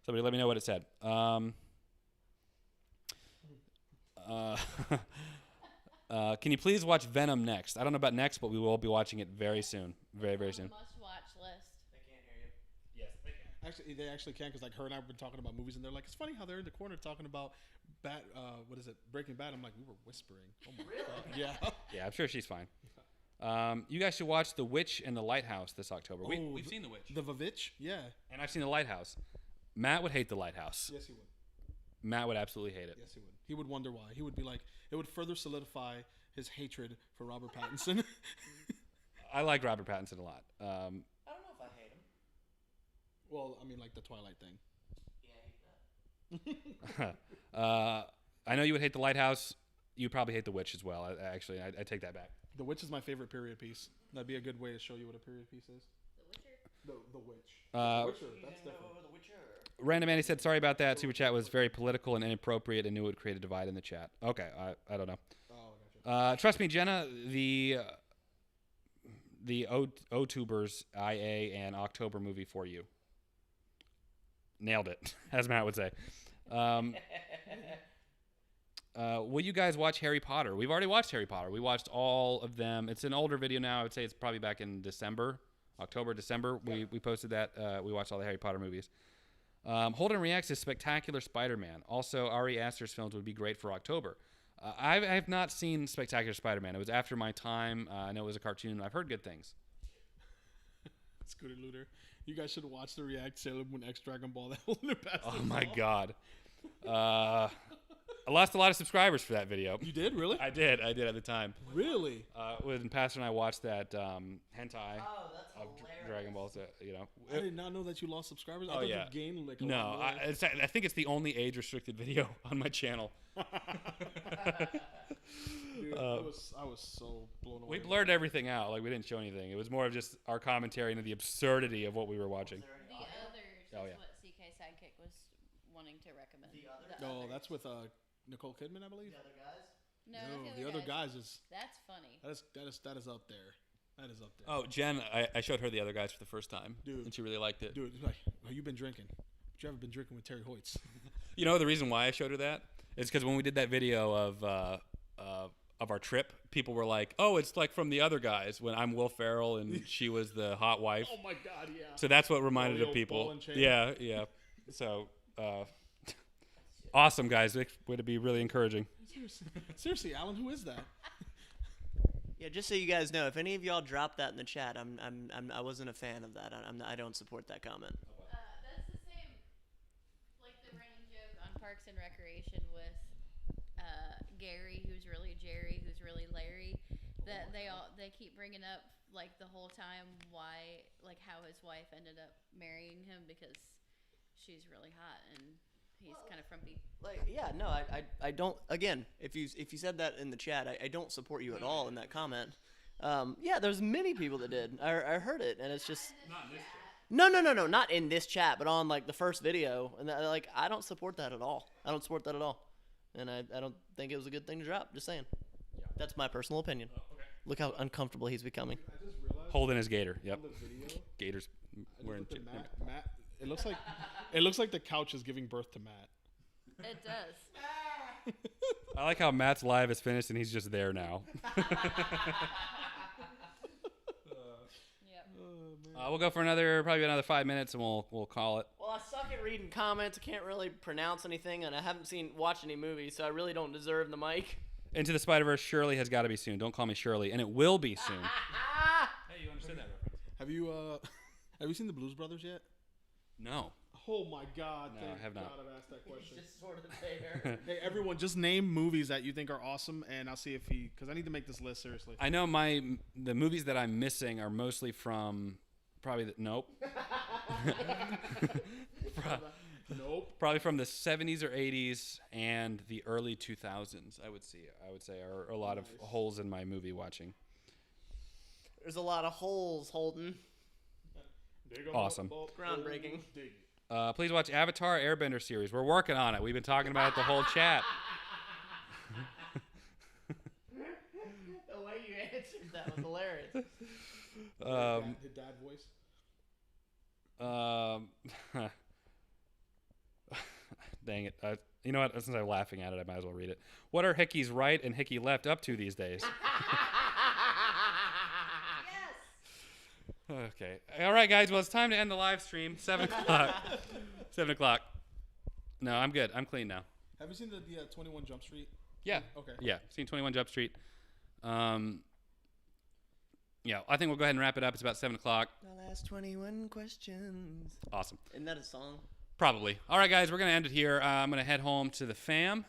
[SPEAKER 1] Somebody let me know what it said. Can you please watch Venom next? I don't know about next, but we will be watching it very soon. Very, very soon.
[SPEAKER 3] Must-watch list.
[SPEAKER 2] They can't hear you.
[SPEAKER 1] Yes, they can.
[SPEAKER 4] Actually, they actually can, because like her and I have been talking about movies, and they're like, it's funny how they're in the corner talking about Breaking Bad. I'm like, we were whispering. Oh my god. Yeah.
[SPEAKER 1] Yeah, I'm sure she's fine. You guys should watch The Witch and The Lighthouse this October. We've seen The Witch.
[SPEAKER 4] The Vavitch? Yeah.
[SPEAKER 1] And I've seen The Lighthouse. Matt would hate The Lighthouse.
[SPEAKER 4] Yes, he would.
[SPEAKER 1] Matt would absolutely hate it.
[SPEAKER 4] Yes, he would. He would wonder why. He would be like, it would further solidify his hatred for Robert Pattinson.
[SPEAKER 1] I like Robert Pattinson a lot.
[SPEAKER 2] I don't know if I hate him.
[SPEAKER 4] Well, I mean, like the Twilight thing.
[SPEAKER 2] Yeah, I hate that.
[SPEAKER 1] I know you would hate The Lighthouse. You'd probably hate The Witch as well. I take that back.
[SPEAKER 4] The Witch is my favorite period piece. That'd be a good way to show you what a period piece is. The Witch. The Witcher. That's different.
[SPEAKER 2] The Witcher.
[SPEAKER 1] Random Andy said, sorry about that. Super chat was very political and inappropriate and knew it would create a divide in the chat. Okay, I don't know.
[SPEAKER 4] Oh, gotcha.
[SPEAKER 1] Trust me, Jenna, the O-Tubers IA and October movie for you. Nailed it, as Matt would say. Will you guys watch Harry Potter? We've already watched Harry Potter. We watched all of them. It's an older video now. I would say it's probably back in December, October, December. We posted that. We watched all the Harry Potter movies. Holden reacts to Spectacular Spider-Man. Also, Ari Aster's films would be great for October. I have not seen Spectacular Spider-Man. It was after my time. I know it was a cartoon. I've heard good things.
[SPEAKER 4] Scooter Looter. You guys should watch the React Sailor Moon X Dragon Ball that Holden passed.
[SPEAKER 1] Oh my God. I lost a lot of subscribers for that video.
[SPEAKER 4] You did? Really?
[SPEAKER 1] I did at the time.
[SPEAKER 4] Really?
[SPEAKER 1] When Pastor and I watched that hentai
[SPEAKER 2] Oh, that's
[SPEAKER 1] of
[SPEAKER 2] hilarious.
[SPEAKER 1] Dragon Balls,
[SPEAKER 4] I did not know that you lost subscribers. I
[SPEAKER 1] Oh,
[SPEAKER 4] thought
[SPEAKER 1] yeah.
[SPEAKER 4] you gained like a
[SPEAKER 1] No,
[SPEAKER 4] lot more.
[SPEAKER 1] I think it's the only age-restricted video on my channel.
[SPEAKER 4] Dude, I was so blown away.
[SPEAKER 1] We blurred everything out. Like, we didn't show anything. It was more of just our commentary into the absurdity of what we were watching.
[SPEAKER 3] The Others
[SPEAKER 1] Oh,
[SPEAKER 3] is
[SPEAKER 1] yeah.
[SPEAKER 3] what CK Sidekick was wanting to recommend.
[SPEAKER 2] The Others?
[SPEAKER 4] Oh, that's with Nicole Kidman, I believe.
[SPEAKER 2] The other guys?
[SPEAKER 3] No,
[SPEAKER 4] No,
[SPEAKER 3] that's
[SPEAKER 4] the other guys is
[SPEAKER 3] That's funny.
[SPEAKER 4] that is up there. That is up there.
[SPEAKER 1] Oh, Jen, I showed her the other guys for the first time.
[SPEAKER 4] Dude.
[SPEAKER 1] And she really liked it.
[SPEAKER 4] Dude, it's like, oh, you've been drinking. But you haven't been drinking with Terry Hoyts.
[SPEAKER 1] You know the reason why I showed her that? It's because when we did that video of our trip, people were like, "Oh, it's like from the other guys." When I'm Will Ferrell and she was the hot wife.
[SPEAKER 4] Oh my God, yeah.
[SPEAKER 1] So that's what reminded
[SPEAKER 4] the
[SPEAKER 1] of
[SPEAKER 4] old
[SPEAKER 1] people.
[SPEAKER 4] ball and chain.
[SPEAKER 1] Yeah, yeah. So awesome, guys. Way to be really encouraging.
[SPEAKER 4] Seriously, Alan, who is that?
[SPEAKER 2] Yeah, just so you guys know, if any of y'all dropped that in the chat, I wasn't a fan of that. I don't support that comment.
[SPEAKER 3] That's the same, like the running joke on Parks and Recreation with Gary, who's really Jerry, who's really Larry. That they keep bringing up like the whole time why, like how his wife ended up marrying him because she's really hot and he's kind of frumpy.
[SPEAKER 2] Like, yeah, no, I don't. Again, if you said that in the chat, I don't support you at all in that comment. Yeah, there's many people that did. I heard it, and it's just
[SPEAKER 1] Not in this
[SPEAKER 2] no, not in this chat, but on like the first video, and like I don't support that at all. I don't support that at all, and I don't think it was a good thing to drop. Just saying.
[SPEAKER 1] Yeah.
[SPEAKER 2] That's my personal opinion.
[SPEAKER 1] Okay.
[SPEAKER 2] Look how uncomfortable he's becoming.
[SPEAKER 4] I just realized
[SPEAKER 1] Holden is Gator. Yep.
[SPEAKER 4] on the video.
[SPEAKER 1] Gators wearing.
[SPEAKER 4] Look at Matt. It looks like the couch is giving birth to Matt.
[SPEAKER 3] It does.
[SPEAKER 1] I like how Matt's live is finished and he's just there now.
[SPEAKER 3] Yep.
[SPEAKER 1] We'll go for probably another 5 minutes, and we'll call it.
[SPEAKER 2] Well, I suck at reading comments. I can't really pronounce anything, and I haven't watched any movies, so I really don't deserve the mic.
[SPEAKER 1] Into the Spider-Verse surely has got to be soon. Don't call me Shirley, and it will be soon. Hey, you understood that reference?
[SPEAKER 4] Have you seen the Blues Brothers yet?
[SPEAKER 1] No.
[SPEAKER 4] Oh my God!
[SPEAKER 1] No,
[SPEAKER 4] thank
[SPEAKER 1] I have not.
[SPEAKER 4] God I've asked that question.
[SPEAKER 2] Just sort of there.
[SPEAKER 4] Hey, everyone, just name movies that you think are awesome, and I'll see if because I need to make this list seriously.
[SPEAKER 1] I know the movies that I'm missing are mostly from probably
[SPEAKER 4] Nope.
[SPEAKER 1] probably from the 70s or 80s and the early 2000s. I would say are a lot of holes in my movie watching.
[SPEAKER 2] There's a lot of holes, Holden.
[SPEAKER 1] Awesome.
[SPEAKER 2] Groundbreaking.
[SPEAKER 1] Please watch Avatar Airbender series. We're working on it. We've been talking about it the whole chat.
[SPEAKER 2] The way you answered that was hilarious.
[SPEAKER 4] His dad voice.
[SPEAKER 1] Dang it. You know what? Since I'm laughing at it, I might as well read it. What are Hickey's right and Hickey left up to these days? Okay. All right, guys. Well, it's time to end the live stream. 7 o'clock. 7 o'clock. No, I'm good. I'm clean now.
[SPEAKER 4] Have you seen the 21 Jump Street?
[SPEAKER 1] Yeah.
[SPEAKER 4] Okay.
[SPEAKER 1] Yeah. Seen 21 Jump Street. Yeah, I think we'll go ahead and wrap it up. It's about 7 o'clock.
[SPEAKER 2] The last 21 questions.
[SPEAKER 1] Awesome.
[SPEAKER 2] Isn't that a song?
[SPEAKER 1] Probably. All right, guys. We're going to end it here. I'm going to head home to the fam.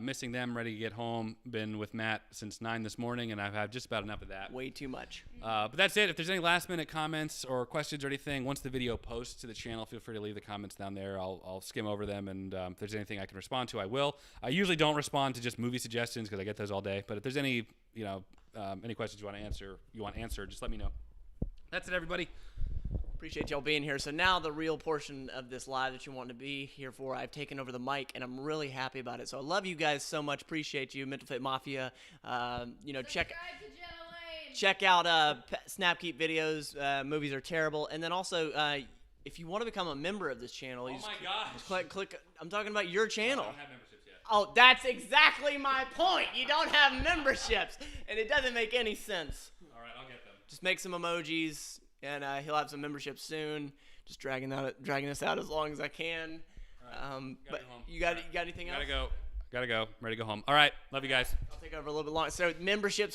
[SPEAKER 1] Missing them, ready to get home. Been with Matt since 9 this morning, and I've had just about enough of that.
[SPEAKER 2] Way too much.
[SPEAKER 1] But that's it. If there's any last-minute comments or questions or anything, once the video posts to the channel, feel free to leave the comments down there. I'll skim over them, and if there's anything I can respond to, I will. I usually don't respond to just movie suggestions because I get those all day. But if there's any, any questions you want answered, just let me know. That's it, everybody.
[SPEAKER 2] Appreciate y'all being here. So now the real portion of this live that you want to be here for, I've taken over the mic, and I'm really happy about it. So I love you guys so much. Appreciate you, Mental Fit Mafia. Check out Snapkeep videos. Movies are terrible. And then also, if you want to become a member of this channel, you just click. I'm talking about your channel.
[SPEAKER 1] I don't have memberships yet.
[SPEAKER 2] Oh, that's exactly my point. You don't have memberships, and it doesn't make any sense.
[SPEAKER 1] All right, I'll get them.
[SPEAKER 2] Just make some emojis, and he'll have some memberships soon. Just dragging this out as long as I can.
[SPEAKER 1] Right.
[SPEAKER 2] But you got anything else?
[SPEAKER 1] Gotta go. I'm ready to go home. All right. Love you guys.
[SPEAKER 2] I'll take over a little bit longer. So memberships are